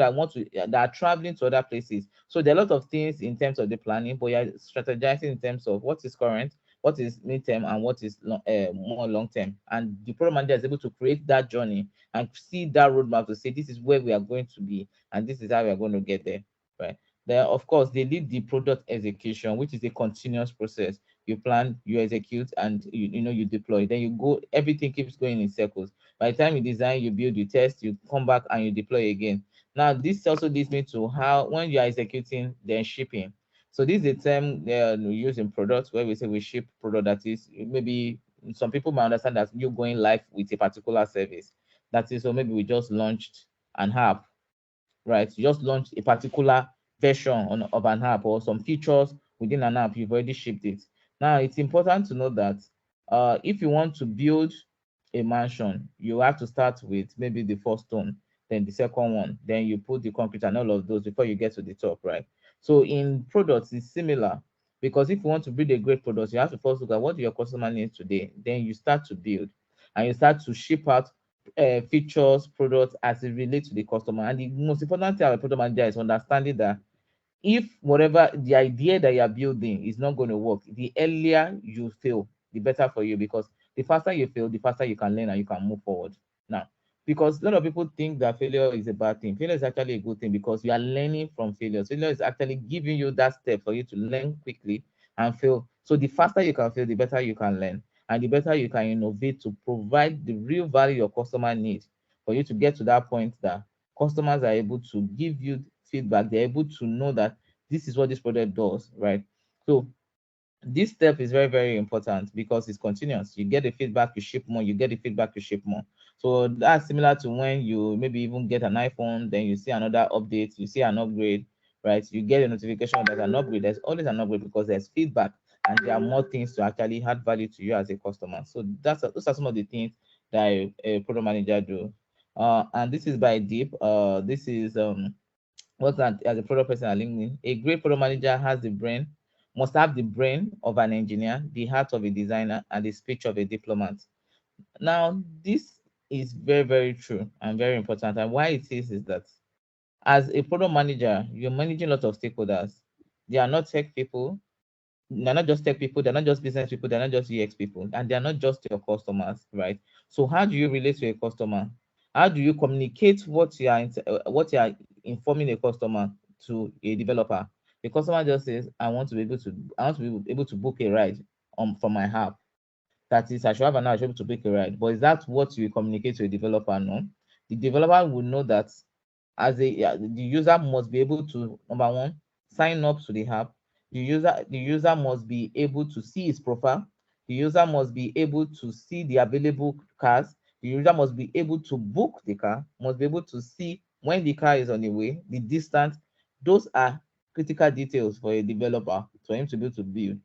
that are traveling to other places. So there are a lot of things in terms of the planning, but you're strategizing in terms of what is current, what is mid-term, and what is more long-term. And the product manager is able to create that journey and see that roadmap to say, this is where we are going to be, and this is how we are going to get there, right? Then, of course, they lead the product execution, which is a continuous process. You plan, you execute, and you deploy. Then you go, everything keeps going in circles. By the time you design, you build, you test, you come back and you deploy again. Now, this also leads me to how, when you are executing, then shipping. So this is a term we use in products where we say we ship product. That is, maybe some people might understand that you're going live with a particular service. That is, so maybe we just launched an app, right? You just launched a particular version of an app or some features within an app. You've already shipped it. Now, it's important to know that if you want to build a mansion, you have to start with maybe the first stone, then the second one, then you put the concrete and all of those before you get to the top, right? So in products, it's similar, because if you want to build a great product, you have to first look at what do your customer needs today. Then you start to build and you start to ship out features, products as it relates to the customer. And the most important thing about product manager is understanding that if whatever the idea that you're building is not going to work, the earlier you fail, the better for you, because the faster you fail, the faster you can learn and you can move forward. Now, because a lot of people think that failure is a bad thing. Failure is actually a good thing because you are learning from failure. Failure is actually giving you that step for you to learn quickly and fail. So the faster you can fail, the better you can learn, and the better you can innovate to provide the real value your customer needs for you to get to that point that customers are able to give you feedback. They're able to know that this is what this product does, right? So this step is very, very important because it's continuous. You get the feedback, you ship more, you get the feedback, you ship more. So that's similar to when you maybe even get an iPhone, then you see another update, you see an upgrade, right? You get a notification that an upgrade. There's always an upgrade because there's feedback and there are more things to actually add value to you as a customer. So those are some of the things that a product manager do. And this is by Deep. This is what's that as a product person at LinkedIn. A great product manager has the brain, must have the brain of an engineer, the heart of a designer, and the speech of a diplomat. Now, this is very, very true and very important. And why it is that as a product manager, you're managing a lot of stakeholders. They are not tech people. They're not just tech people. They're not just business people. They're not just UX people, and they're not just your customers, right? So, how do you relate to a customer? How do you communicate what you are informing a customer to a developer? The customer just says, I want to be able to book a ride from my app. That is, I should have an hour, I should be able to book a ride. But is that what you communicate to a developer? No. The developer will know that the user must be able to, number one, sign up to the app. The user must be able to see his profile. The user must be able to see the available cars. The user must be able to book the car, must be able to see when the car is on the way, the distance. Those are critical details for a developer, for him to be able to build.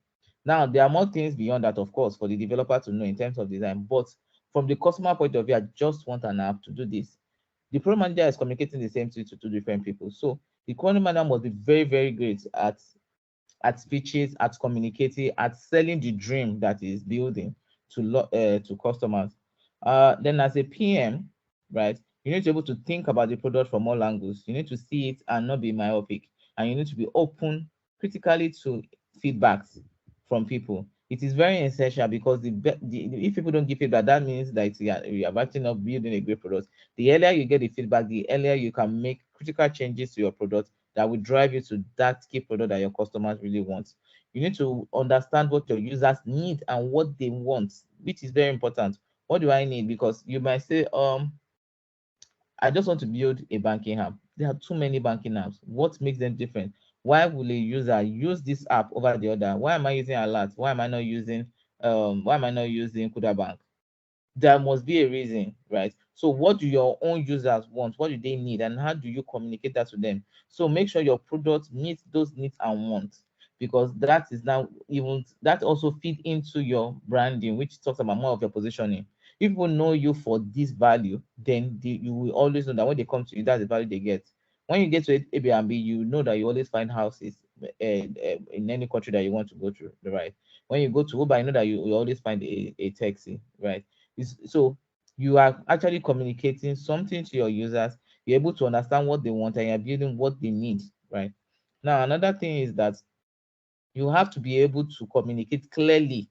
Now, there are more things beyond that, of course, for the developer to know in terms of design. But from the customer point of view, I just want an app to do this. The product manager is communicating the same thing to two different people. So the product manager must be very, very great at speeches, at communicating, at selling the dream that is building to customers. Then as a PM, right, you need to be able to think about the product from all angles. You need to see it and not be myopic, and you need to be open critically to feedbacks from people. It is very essential because if people don't give feedback, that means that you are acting up building a great product. The earlier you get the feedback, the earlier you can make critical changes to your product that will drive you to that key product that your customers really want. You need to understand what your users need and what they want, which is very important. What do I need? Because you might say, I just want to build a banking app. There are too many banking apps. What makes them different? Why will a user use this app over the other? Why am I using Alert? Why am I not using Kuda Bank? There must be a reason, right? So what do your own users want? What do they need? And how do you communicate that to them? So make sure your product meets those needs and wants, because that is now even that also feed into your branding, which talks about more of your positioning. If people know you for this value, then you will always know that when they come to you, that's the value they get. When you get to Airbnb, you know that you always find houses in any country that you want to go to, right? When you go to Uber, you know that you always find a taxi, right? So you are actually communicating something to your users. You're able to understand what they want and you're building what they need, right? Now, another thing is that you have to be able to communicate clearly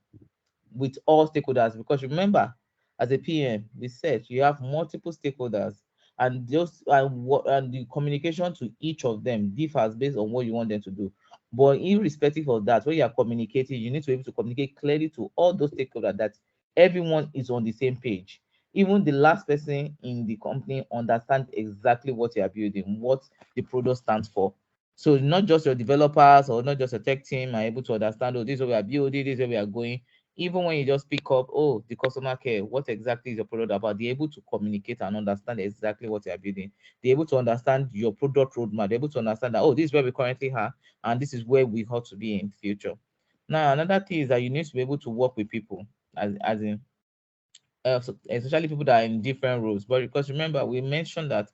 with all stakeholders, because remember, as a PM, we said you have multiple stakeholders, and and the communication to each of them differs based on what you want them to do. But irrespective of that, when you are communicating, you need to be able to communicate clearly to all those stakeholders that everyone is on the same page. Even the last person in the company understands exactly what you are building, what the product stands for. So not just your developers or not just your tech team are able to understand, oh, this is what we are building, this is where we are going. Even when you just pick up, oh, the customer care, what exactly is your product about? They're able to communicate and understand exactly what you are building. They're able to understand your product roadmap. They're able to understand that, oh, this is where we currently are, and this is where we hope to be in the future. Now, another thing is that you need to be able to work with people, as in especially people that are in different roles. But because remember, we mentioned that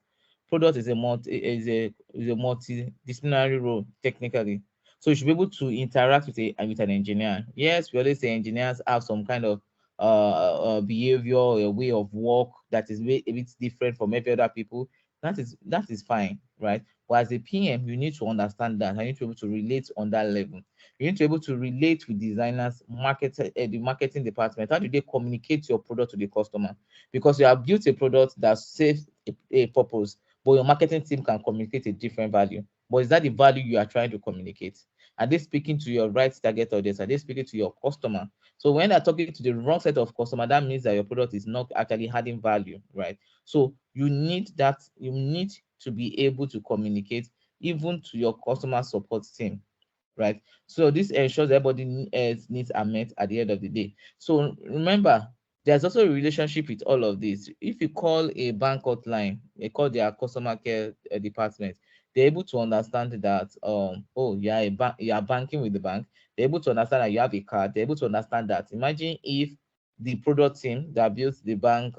product is a multidisciplinary role technically. So you should be able to interact with an engineer. Yes, we always say engineers have some kind of behavior or a way of work that is a bit different from every other people. That is fine, right? But as a PM, you need to understand that. I need to be able to relate on that level. You need to be able to relate with designers, the marketing department. How do they communicate your product to the customer? Because you have built a product that serves a purpose, but your marketing team can communicate a different value. But is that the value you are trying to communicate? Are they speaking to your right target audience? Are they speaking to your customer? So when they're talking to the wrong set of customer, that means that your product is not actually adding value, right? So you need that. You need to be able to communicate even to your customer support team, right? So this ensures everybody needs are met at the end of the day. So remember, there's also a relationship with all of this. If you call a bank hotline, they call their customer care department, they're able to understand that oh, you are banking with the bank. They're able to understand that you have a card. They're able to understand that. Imagine if the product team that builds the bank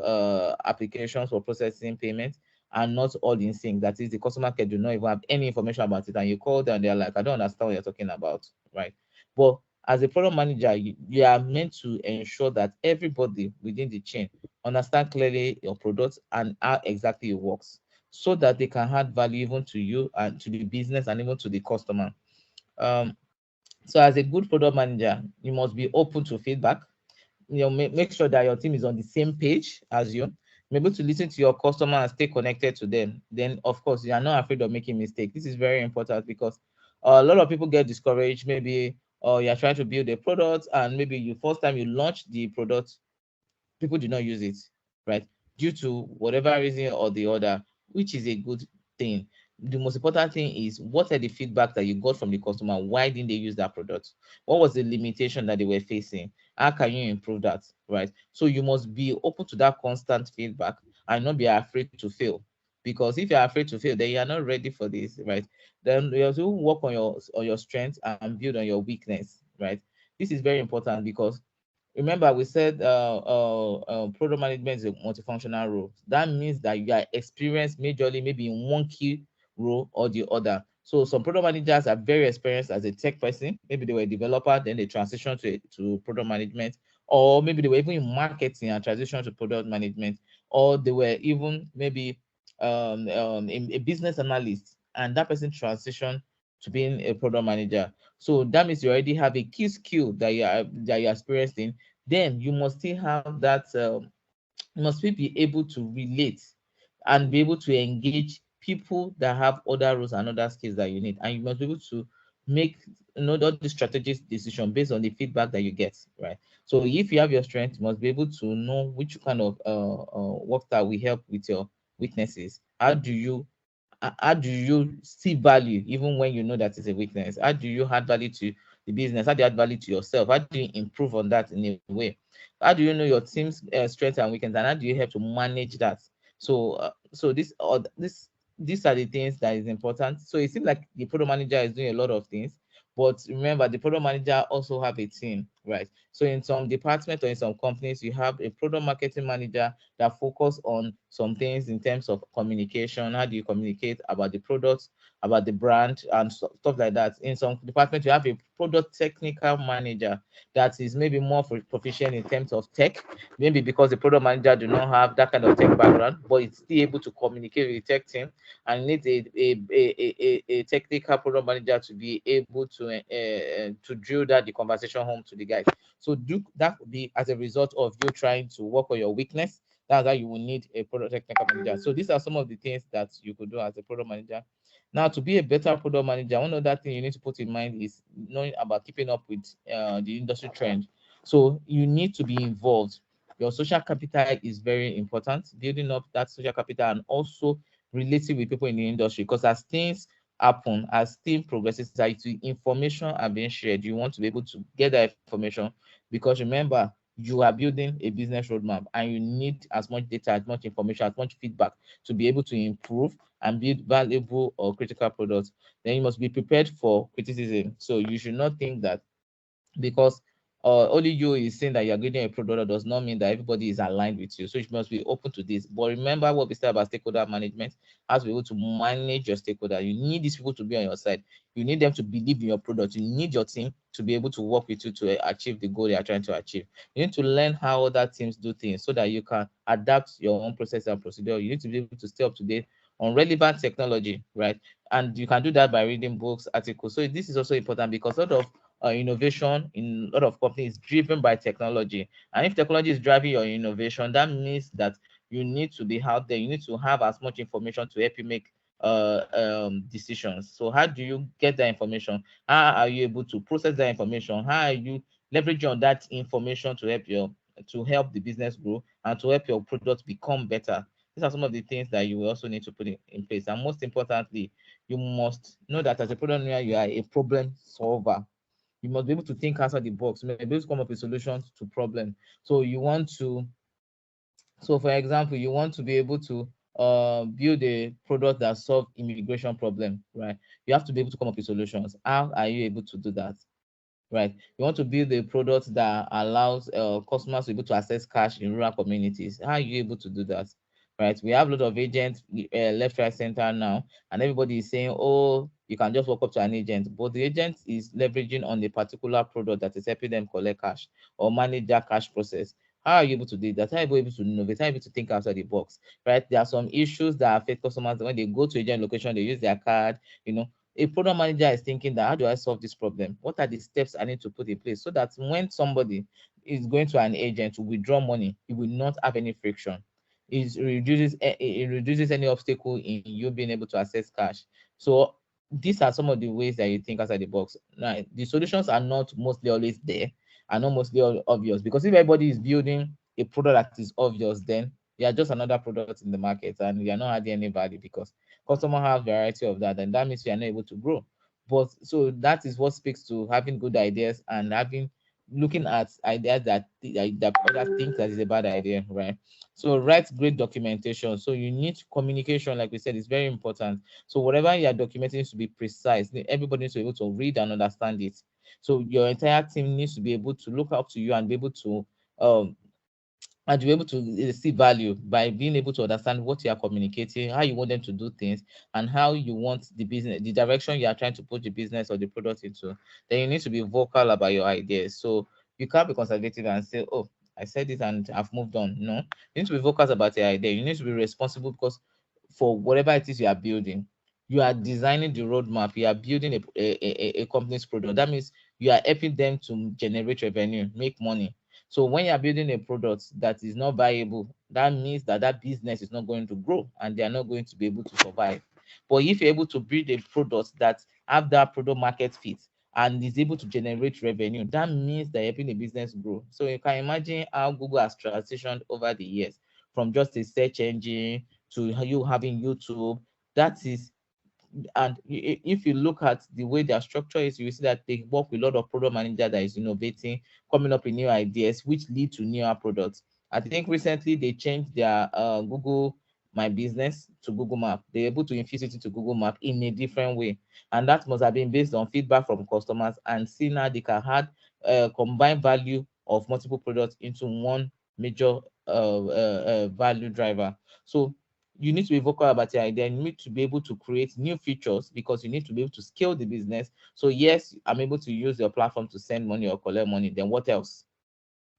applications for processing payments are not all in sync. That is, the customer care do not even have any information about it, and you call them, they're like, I don't understand what you're talking about, right? But as a product manager, you are meant to ensure that everybody within the chain understand clearly your product and how exactly it works, so that they can add value even to you and to the business and even to the customer. Um, so as a good product manager, you must be open to feedback. Make sure that your team is on the same page as you. Be able to listen to your customer and stay connected to them. Then of course you are not afraid of making mistakes. This is very important because a lot of people get discouraged. Maybe you're trying to build a product and maybe you first time you launch the product, people do not use it, right? Due to whatever reason or the other, which is a good thing. The most important thing is, what are the feedback that you got from the customer? Why didn't they use that product? What was the limitation that they were facing? How can you improve that, right? So you must be open to that constant feedback and not be afraid to fail. Because if you're afraid to fail, then you are not ready for this, right? Then you have to work on your strength and build on your weakness, right? This is very important because remember we said product management is a multifunctional role. That means that you are experienced majorly maybe in one key role or the other. So some product managers are very experienced as a tech person. Maybe they were a developer, then they transition to product management, or maybe they were even in marketing and transition to product management, or they were even maybe a business analyst and that person transition to being a product manager. So that means you already have a key skill that you're experienced in. Then you must still have that you must still be able to relate and be able to engage people that have other roles and other skills that you need, and you must be able to make all the strategic decision based on the feedback that you get, right? So if you have your strength, you must be able to know which kind of work that will help with your weaknesses. How do you see value even when you know that it's a weakness? How do you add value to the business? How do you add value to yourself? How do you improve on that in a way? How do you know your team's strengths and weaknesses, and how do you help to manage that? So these are the things that is important. So it seems like the product manager is doing a lot of things, but remember, the product manager also have a team, right? So in some departments or in some companies, you have a product marketing manager that focus on some things in terms of communication. How do you communicate about the products, about the brand, and stuff like that? In some departments, you have a product technical manager that is maybe more proficient in terms of tech, maybe because the product manager do not have that kind of tech background, but it's still able to communicate with the tech team and needs a technical product manager to be able to drill that the conversation home to the guys. So do that would be as a result of you trying to work on your weakness. That's how you will need a product technical manager. So these are some of the things that you could do as a product manager. Now, to be a better product manager, one other thing you need to put in mind is knowing about keeping up with the industry trend. So you need to be involved. Your social capital is very important, building up that social capital and also relating with people in the industry, because as things happen, as things progresses, as the information are being shared, you want to be able to get that information, because remember, you are building a business roadmap and you need as much data, as much information, as much feedback to be able to improve and build valuable or critical products. Then you must be prepared for criticism. So you should not think that because only you is saying that you're getting a product, that does not mean that everybody is aligned with you. So you must be open to this. But remember what we said about stakeholder management, as we able to manage your stakeholder. You need these people to be on your side. You need them to believe in your product. You need your team to be able to work with you to achieve the goal they are trying to achieve. You need to learn how other teams do things so that you can adapt your own process and procedure. You need to be able to stay up to date on relevant technology, right? And you can do that by reading books, articles. So this is also important because a lot of innovation in a lot of companies is driven by technology. And if technology is driving your innovation, that means that you need to be out there. You need to have as much information to help you make decisions. So how do you get that information? How are you able to process that information? How are you leveraging on that information to help the business grow and to help your product become better? These are some of the things that you will also need to put in place. And most importantly, you must know that as a product owner, you are a problem solver. You must be able to think outside the box. You must be able to come up with solutions to problems. So you want to, so for example, you want to be able to build a product that solves immigration problem, right? You have to be able to come up with solutions. How are you able to do that? Right. You want to build a product that allows customers to be able to access cash in rural communities. How are you able to do that? Right. We have a lot of agents left, right, center now, and everybody is saying, oh, you can just walk up to an agent, but the agent is leveraging on a particular product that is helping them collect cash or manage their cash process. How are you able to do that? How are you able to innovate? How are you able to think outside the box? Right? There are some issues that affect customers when they go to agent location, they use their card. A product manager is thinking that, how do I solve this problem? What are the steps I need to put in place so that when somebody is going to an agent to withdraw money, it will not have any friction. It reduces any obstacle in you being able to access cash. So these are some of the ways that you think outside the box. Now, the solutions are not mostly always there, are not mostly obvious, because if everybody is building a product that is obvious, then you are just another product in the market and you are not adding any value, because customers have variety of that, and that means you are not able to grow. But so that is what speaks to having good ideas and looking at ideas that others think that is a bad idea, right? So write great documentation. So you need communication, like we said, is very important. So whatever you are documenting needs to be precise. Everybody needs to be able to read and understand it. So your entire team needs to be able to look up to you and be able to um and to be able to see value by being able to understand what you are communicating, how you want them to do things, and how you want the direction you are trying to put the business or the product into. Then you need to be vocal about your ideas. So you can't be conservative and say, oh, I said it and I've moved on. No, you need to be vocal about your idea. You need to be responsible, because for whatever it is you are building, you are designing the roadmap, you are building a company's product. That means you are helping them to generate revenue, make money. So when you're building a product that is not viable, that means that that business is not going to grow and they are not going to be able to survive. But if you're able to build a product that have that product market fit and is able to generate revenue, that means that you're helping the business grow. So you can imagine how Google has transitioned over the years from just a search engine to you having YouTube. That is, and if you look at the way their structure is, you see that they work with a lot of product manager that is innovating, coming up with new ideas, which lead to newer products. I think recently they changed their Google My Business to Google Map. They're able to infuse it into Google Map in a different way, and that must have been based on feedback from customers and see now they can add combined value of multiple products into one major value driver. So you need to be vocal about your idea. You need to be able to create new features, because you need to be able to scale the business. So yes, I'm able to use your platform to send money or collect money. Then what else?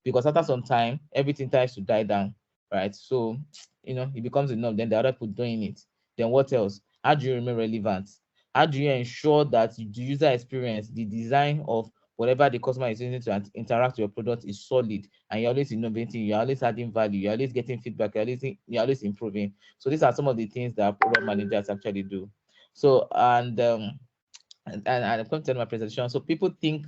Because after some time, everything tries to die down, right? So, it becomes enough. Then the other people doing it. Then what else? How do you remain relevant? How do you ensure that the user experience, the design of whatever the customer is using to interact with your product is solid, and you're always innovating, you're always adding value, you're always getting feedback, you're always improving. So these are some of the things that product managers actually do. So and I'm going to tell my presentation. So people think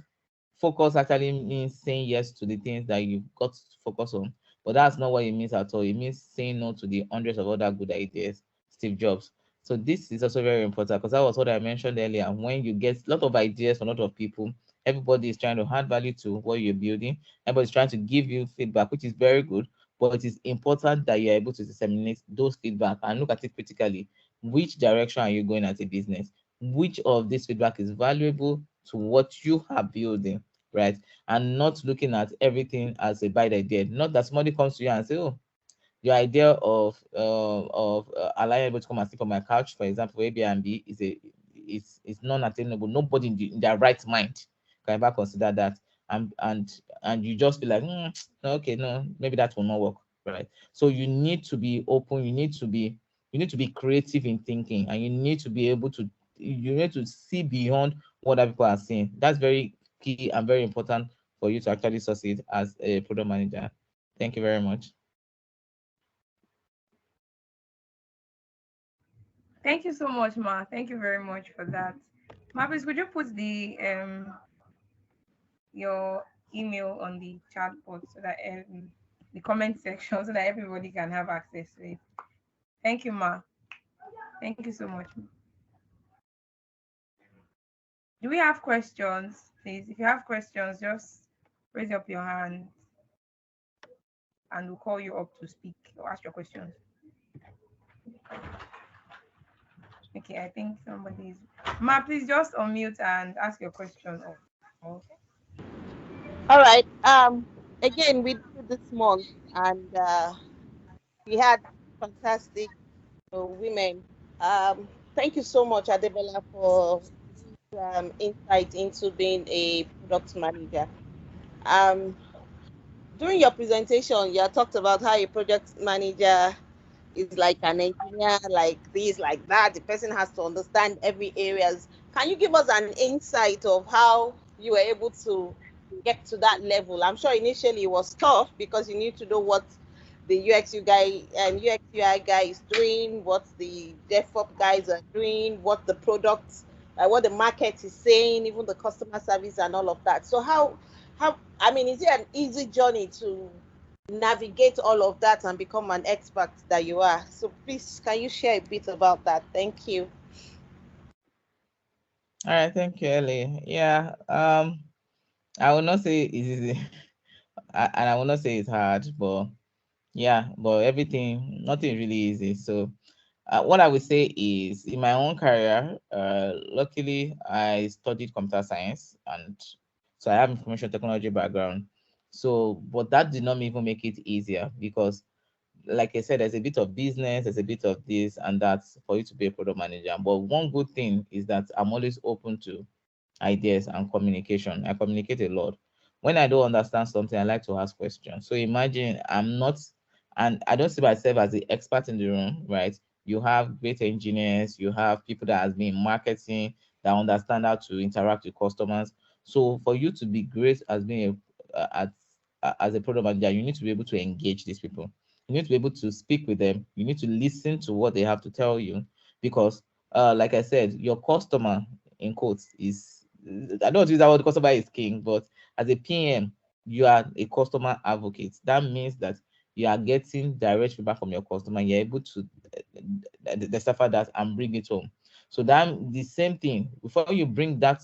focus actually means saying yes to the things that you've got to focus on, but that's not what it means at all. It means saying no to the hundreds of other good ideas. Steve Jobs. So this is also very important, because that was what I mentioned earlier. When you get a lot of ideas from a lot of people, everybody is trying to add value to what you're building. Everybody's trying to give you feedback, which is very good, but it is important that you're able to disseminate those feedback and look at it critically. Which direction are you going as a business? Which of this feedback is valuable to what you are building, right? And not looking at everything as a bad idea. Not that somebody comes to you and say, oh, your idea of allowing everybody to come and sleep on my couch, for example, Airbnb is non-attainable. Nobody in their right mind can ever consider that, and you just be like, no, okay, no, maybe that will not work, right? So you need to be open. You need to be creative in thinking, and you need to see beyond what other people are saying. That's very key and very important for you to actually succeed as a product manager. Thank you very much. Thank you so much, Ma. Thank you very much for that. Ma, please, could you put your email on the chat box so that the comment section so that everybody can have access to it. Thank you, Ma. Thank you so much. Do we have questions, please? If you have questions, just raise up your hand and we'll call you up to speak or ask your questions. Okay, I think somebody's. Ma, please just unmute and ask your question. Okay. All right. Again, we did it this month, and we had fantastic women. Thank you so much, Adebola, for insight into being a product manager. Um, During your presentation, you talked about how a project manager is like an engineer, like this, like that. The person has to understand every areas. Can you give us an insight of how you were able to get to that level? I'm sure initially it was tough because you need to know what the UX UI guy is doing, what the DevOps guys are doing, what the products, what the market is saying, even the customer service and all of that. So how I mean, is it an easy journey to navigate all of that and become an expert that you are? So please, can you share a bit about that? Thank you. All right, thank you, Ellie. Yeah, I will not say it's easy, and I will not say it's hard, but yeah, but everything, nothing really easy. So, what I would say is, in my own career, luckily I studied computer science, and so I have information technology background. So, but that did not even make it easier because, like I said, there's a bit of business, there's a bit of this and that for you to be a product manager. But one good thing is that I'm always open to ideas and communication. I communicate a lot. When I don't understand something, I like to ask questions. So imagine I'm not, and I don't see myself as the expert in the room, right? You have great engineers, you have people that has been in marketing that understand how to interact with customers. So for you to be great as being as a product manager, you need to be able to engage these people. You need to be able to speak with them. You need to listen to what they have to tell you because, like I said, your customer in quotes is, I don't use that word, customer is king, but as a PM, you are a customer advocate. That means that you are getting direct feedback from your customer. You're able to decipher that and bring it home. So that the same thing. Before you bring that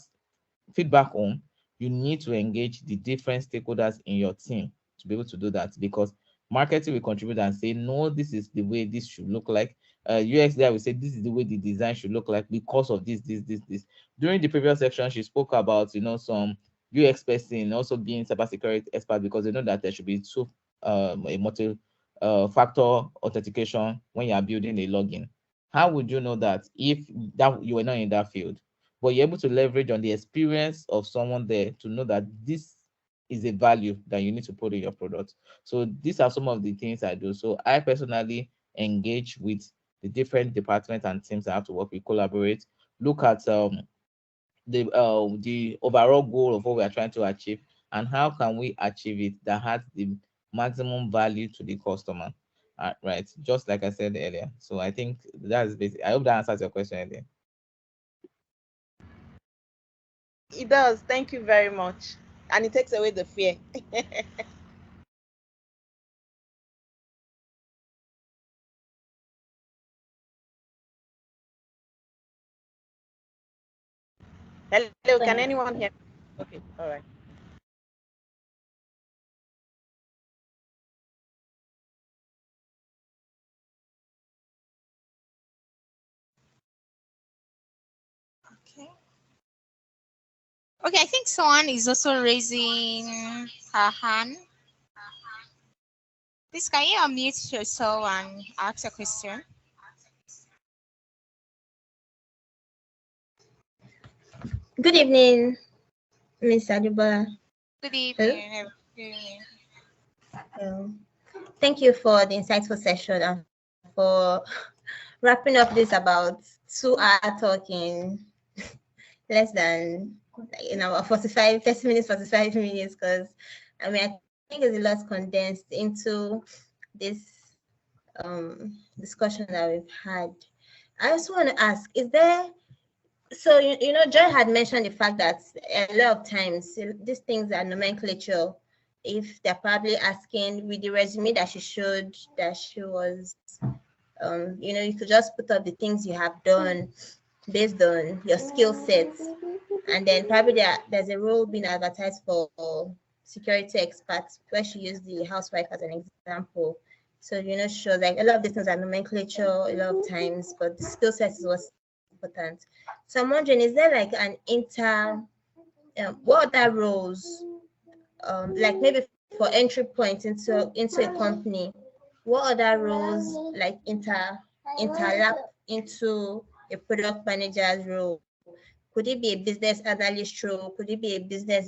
feedback home, you need to engage the different stakeholders in your team to be able to do that because marketing will contribute and say, no, this is the way this should look like. UX there will say this is the way the design should look like because of this. During the previous section, she spoke about some UX person also being cybersecurity expert because they know that there should be a multi factor authentication when you are building a login. How would you know that if that you were not in that field? But you're able to leverage on the experience of someone there to know that this is a value that you need to put in your product. So these are some of the things I do. So I personally engage with the different departments and teams I have to work with, collaborate, look at the overall goal of what we are trying to achieve and how can we achieve it that has the maximum value to the customer. Right, just like I said earlier. So I think that's basic. I hope that answers your question earlier. It does. Thank you very much. And it takes away the fear. Hello, can anyone hear me? Okay, all right. Okay. Okay, I think someone is also raising her hand. Please, can you unmute yourself and ask a question? Good evening, Ms. Adebola. Good evening. Good evening. Thank you for the insightful session and for wrapping up this about 2 hour talking less than 45, 30 minutes, 45 minutes, because I mean, I think it's a lot condensed into this discussion that we've had. I also want to ask, is there, so Joy had mentioned the fact that a lot of times these things are nomenclature. If they're probably asking with the resume that she showed that she was, you could just put up the things you have done based on your skill sets, and then probably there's a role being advertised for security experts where she used the housewife as an example. So shows like a lot of these things are nomenclature a lot of times, but the skill set is what's important. So I'm wondering, is there like an what other roles, like maybe for entry point into a company, what other roles like interlap into a product manager's role? Could it be a business analyst role? Could it be a business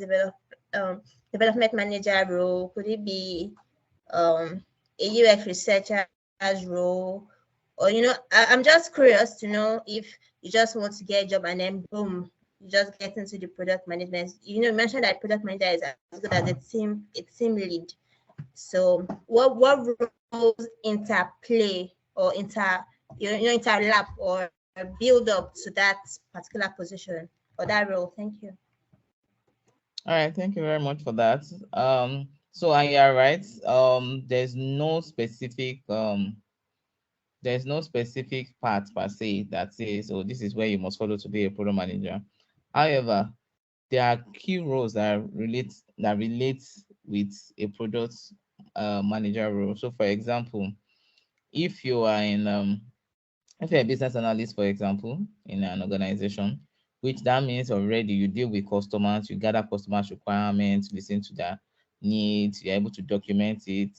development manager role? Could it be a UX researcher's role? Or, I'm just curious to know if you just want to get a job and then boom, you just get into the product management. You mentioned that product manager is as good as a team lead. So what roles interplay or interlap or build up to that particular position or that role? Thank you. All right, thank you very much for that. So and you're right. There's no specific path per se that says, oh, this is where you must follow to be a product manager. However, there are key roles that relate with a product manager role. So, for example, if you are if you're a business analyst, for example, in an organization, which that means already you deal with customers, you gather customers' requirements, listen to their needs, you're able to document it,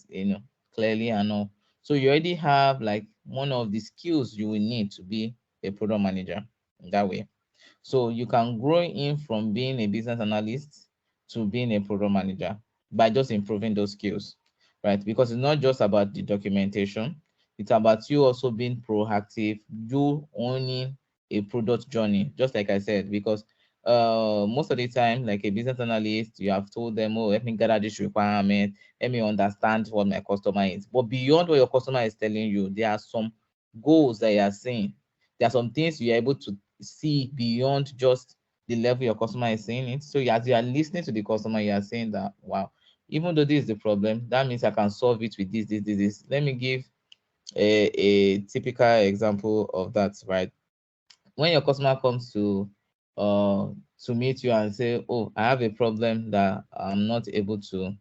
clearly and all. So you already have like one of the skills you will need to be a product manager in that way. So you can grow in from being a business analyst to being a product manager by just improving those skills, right? Because it's not just about the documentation, it's about you also being proactive, you owning a product journey, just like I said, because most of the time, like a business analyst, you have told them, oh, let me gather this requirement, let me understand what my customer is. But beyond what your customer is telling you, there are some goals that you are seeing. There are some things you're able to see beyond just the level your customer is saying it. So as you are listening to the customer, you are saying that, wow, even though this is the problem, that means I can solve it with this. Let me give a typical example of that, right? When your customer comes to meet you and say, oh, I have a problem that I'm not able to.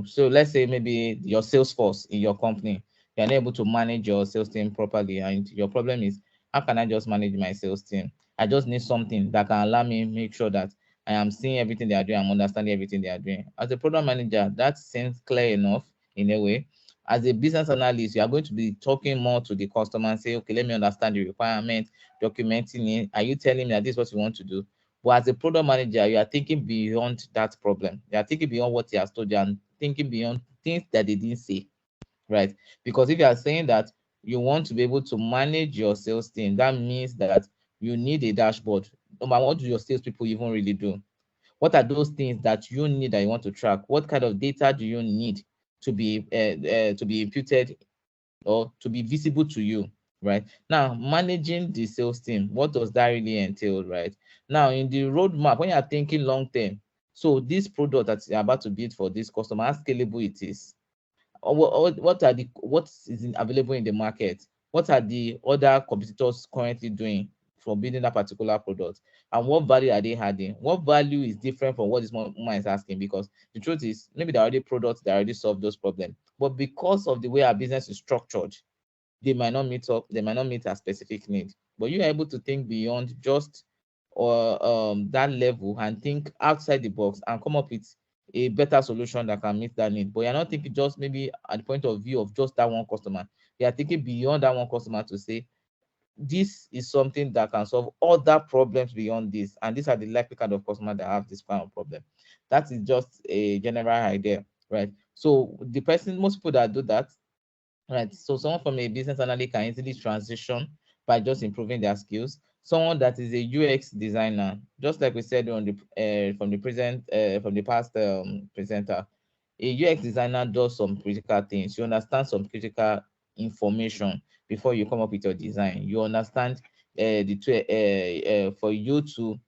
So let's say maybe your sales force in your company, you're not able to manage your sales team properly, and your problem is, how can I just manage my sales team? I just need something that can allow me make sure that I am seeing everything they are doing, I'm understanding everything they are doing. As a product manager, that seems clear enough in a way. As a business analyst, you are going to be talking more to the customer and say, okay, let me understand the requirement, documenting it. Are you telling me that this is what you want to do? But as a product manager, you are thinking beyond that problem. You are thinking beyond what he has told you and thinking beyond things that they didn't say, right? Because if you are saying that you want to be able to manage your sales team, that means that you need a dashboard. No matter what do your salespeople even really do? What are those things that you need that you want to track? What kind of data do you need to be imputed or to be visible to you, right? Now, managing the sales team, what does that really entail, right? Now, in the roadmap, when you are thinking long term, so this product that you're about to build for this customer, how scalable it is, or what is available in the market, what are the other competitors currently doing for building that particular product, and what value are they adding? What value is different from what this woman is asking? Because the truth is, maybe there are already products that already solve those problems, but because of the way our business is structured, they might not meet up, they might not meet a specific need. But you are able to think beyond just or that level and think outside the box and come up with a better solution that can meet that need. But you're not thinking just maybe at the point of view of just that one customer. You are thinking beyond that one customer to say, this is something that can solve other problems beyond this. And these are the likely kind of customer that have this kind of problem. That is just a general idea, right? So most people that do that, right? So someone from a business analyst can easily transition by just improving their skills. Someone that is a UX designer, just like we said on the from the past presenter, a UX designer does some critical things. You understand some critical information before you come up with your design. You understand for you to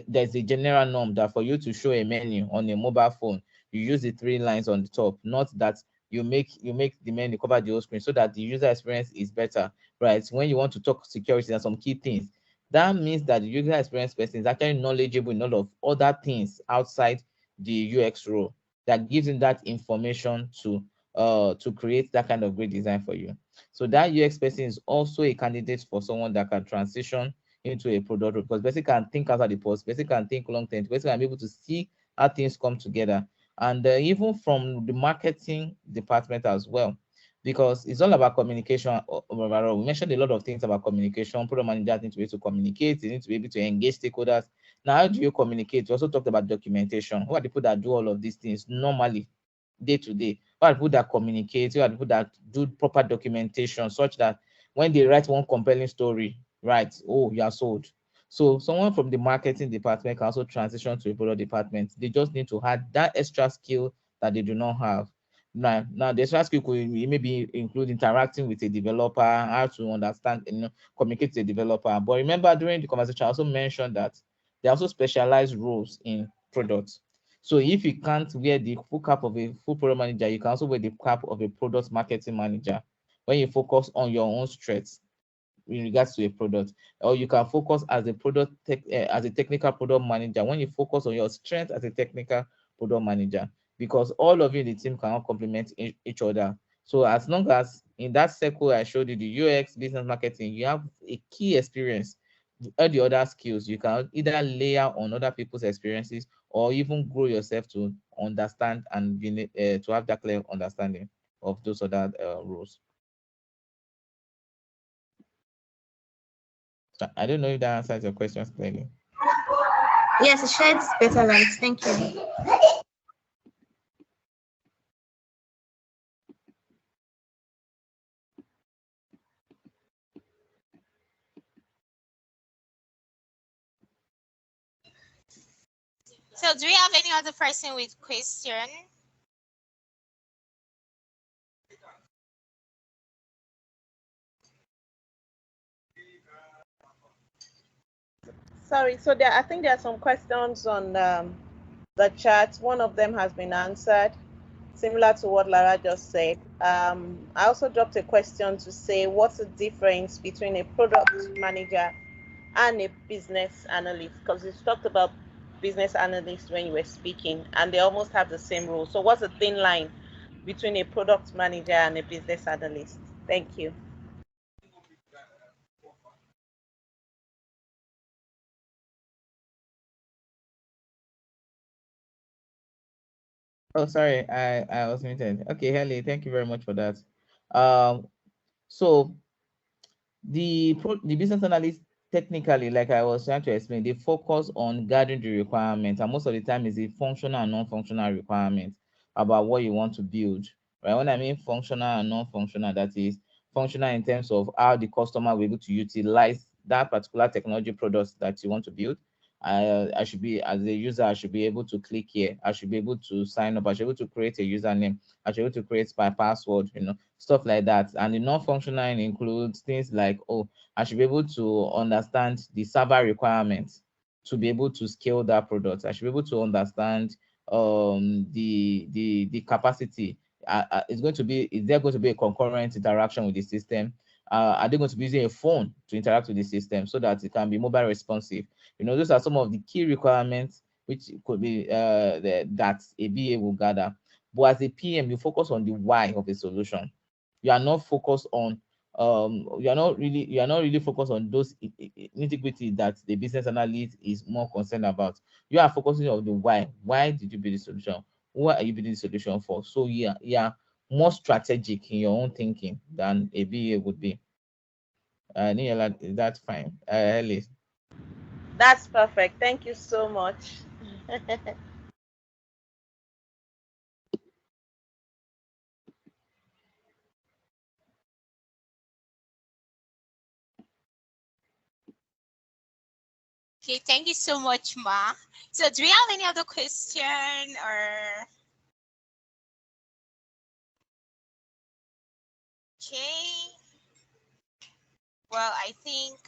there's a general norm that for you to show a menu on a mobile phone, you use the three lines on the top, not that you make the menu cover the whole screen so that the user experience is better, right? When you want to talk security and some key things, that means that the user experience person is actually knowledgeable in all of other things outside the UX role that gives him that information to create that kind of great design for you. So that UX person is also a candidate for someone that can transition into a product role, because person can think outside the box, person can think long term, person can be able to see how things come together, and even from the marketing department as well. because it's all about communication overall. We mentioned a lot of things about communication. Product managers need to be able to communicate, they need to be able to engage stakeholders. Now, how do you communicate? We also talked about documentation. Who are the people that do all of these things normally, day to day? Who are the people that communicate? Who are the people that do proper documentation such that when they write one compelling story, right? Oh, you are sold. So someone from the marketing department can also transition to a product department. They just need to add that extra skill that they do not have. Now the extra skill could maybe include interacting with a developer, how to understand, communicate to a developer. But remember, during the conversation, I also mentioned that there are also specialized roles in products. So if you can't wear the full cap of a full product manager, you can also wear the cap of a product marketing manager when you focus on your own strengths in regards to a product, or you can focus as a as a technical product manager when you focus on your strength as a technical product manager, because all of you in the team cannot complement each other. So as long as in that circle I showed you, the UX, business marketing, you have a key experience, all the other skills you can either layer on other people's experiences or even grow yourself to understand and to have that clear understanding of those other roles. I don't know if that answers your questions clearly. Yes, it sheds better light. Thank you. So do we have any other person with question? Sorry, so I think there are some questions on the chat. One of them has been answered, similar to what Lara just said. I also dropped a question to say what's the difference between a product manager and a business analyst, because you talked about business analyst when you were speaking, and they almost have the same role. So what's the thin line between a product manager and a business analyst? Thank you. Oh, sorry, I was muted. Okay, Helly, thank you very much for that. So the business analyst, technically, like I was trying to explain, they focus on gathering the requirements, and most of the time is a functional and non-functional requirement about what you want to build. Right? When I mean functional and non-functional, that is functional in terms of how the customer will be able to utilize that particular technology product that you want to build. I should be, as a user, I should be able to click here. I should be able to sign up. I should be able to create a username. I should be able to create my password, stuff like that. And the non-functional includes things like, oh, I should be able to understand the server requirements to be able to scale that product. I should be able to understand the capacity. Is there going to be a concurrent interaction with the system? Are they going to be using a phone to interact with the system so that it can be mobile responsive? Those are some of the key requirements which could be that a BA will gather. But as a PM, you focus on the why of the solution. You are not focused on you are not really focused on those nitty-gritty that the business analyst is more concerned about. You are focusing on the why. Why did you build the solution? What are you building the solution for? So yeah, more strategic in your own thinking than a BA would be. Niyala, that's fine. Ellie. That's perfect. Thank you so much. Okay, thank you so much, Ma. So do we have any other question or? Okay. Well, I think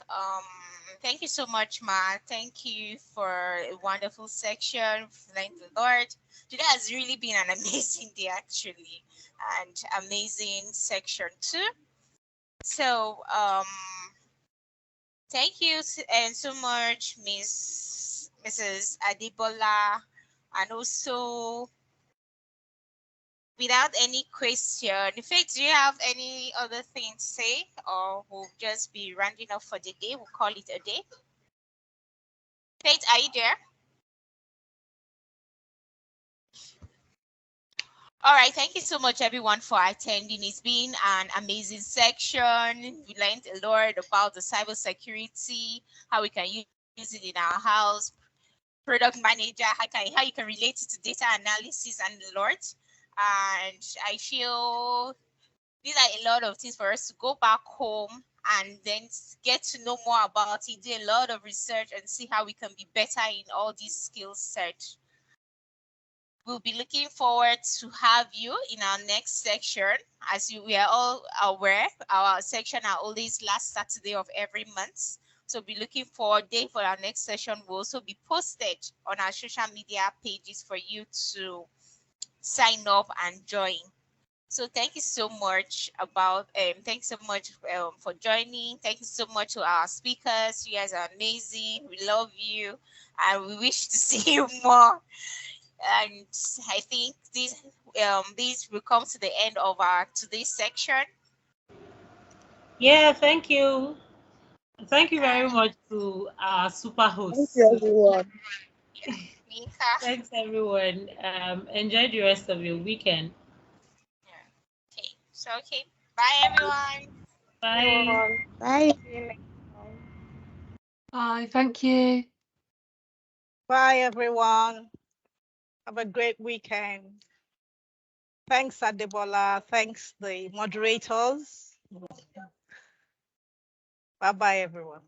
thank you so much, Ma. Thank you for a wonderful section. Thank the Lord. Today has really been an amazing day, actually, and amazing section too. So thank you and so much, Mrs. Adebola, and also without any question, in fact, do you have any other thing to say, or we'll just be rounding up for the day? We'll call it a day. Faith, are you there? All right, thank you so much, everyone, for attending. It's been an amazing section. We learned a lot about the cybersecurity, how we can use it in our house, product manager, how you can relate it to data analysis and a lot. And I feel these are a lot of things for us to go back home and then get to know more about it, do a lot of research and see how we can be better in all these skill sets. We'll be looking forward to have you in our next section. As we are all aware, our section are always last Saturday of every month. So be looking forward. Date for our next session will also be posted on our social media pages for you to sign up and join. So thank you so much thanks so much for joining. Thank you so much to our speakers. You guys are amazing. We love you and we wish to see you more. And I think this will come to the end of our today's section. Yeah, thank you. Thank you very much to our super Thank hosts. you, everyone. Mika. Thanks, everyone. Enjoy the rest of your weekend. Yeah. Okay. Bye, everyone. Bye. Bye. See you next time. Bye. Thank you. Bye, everyone. Have a great weekend. Thanks, Adebola. Thanks, the moderators. Bye-bye, everyone.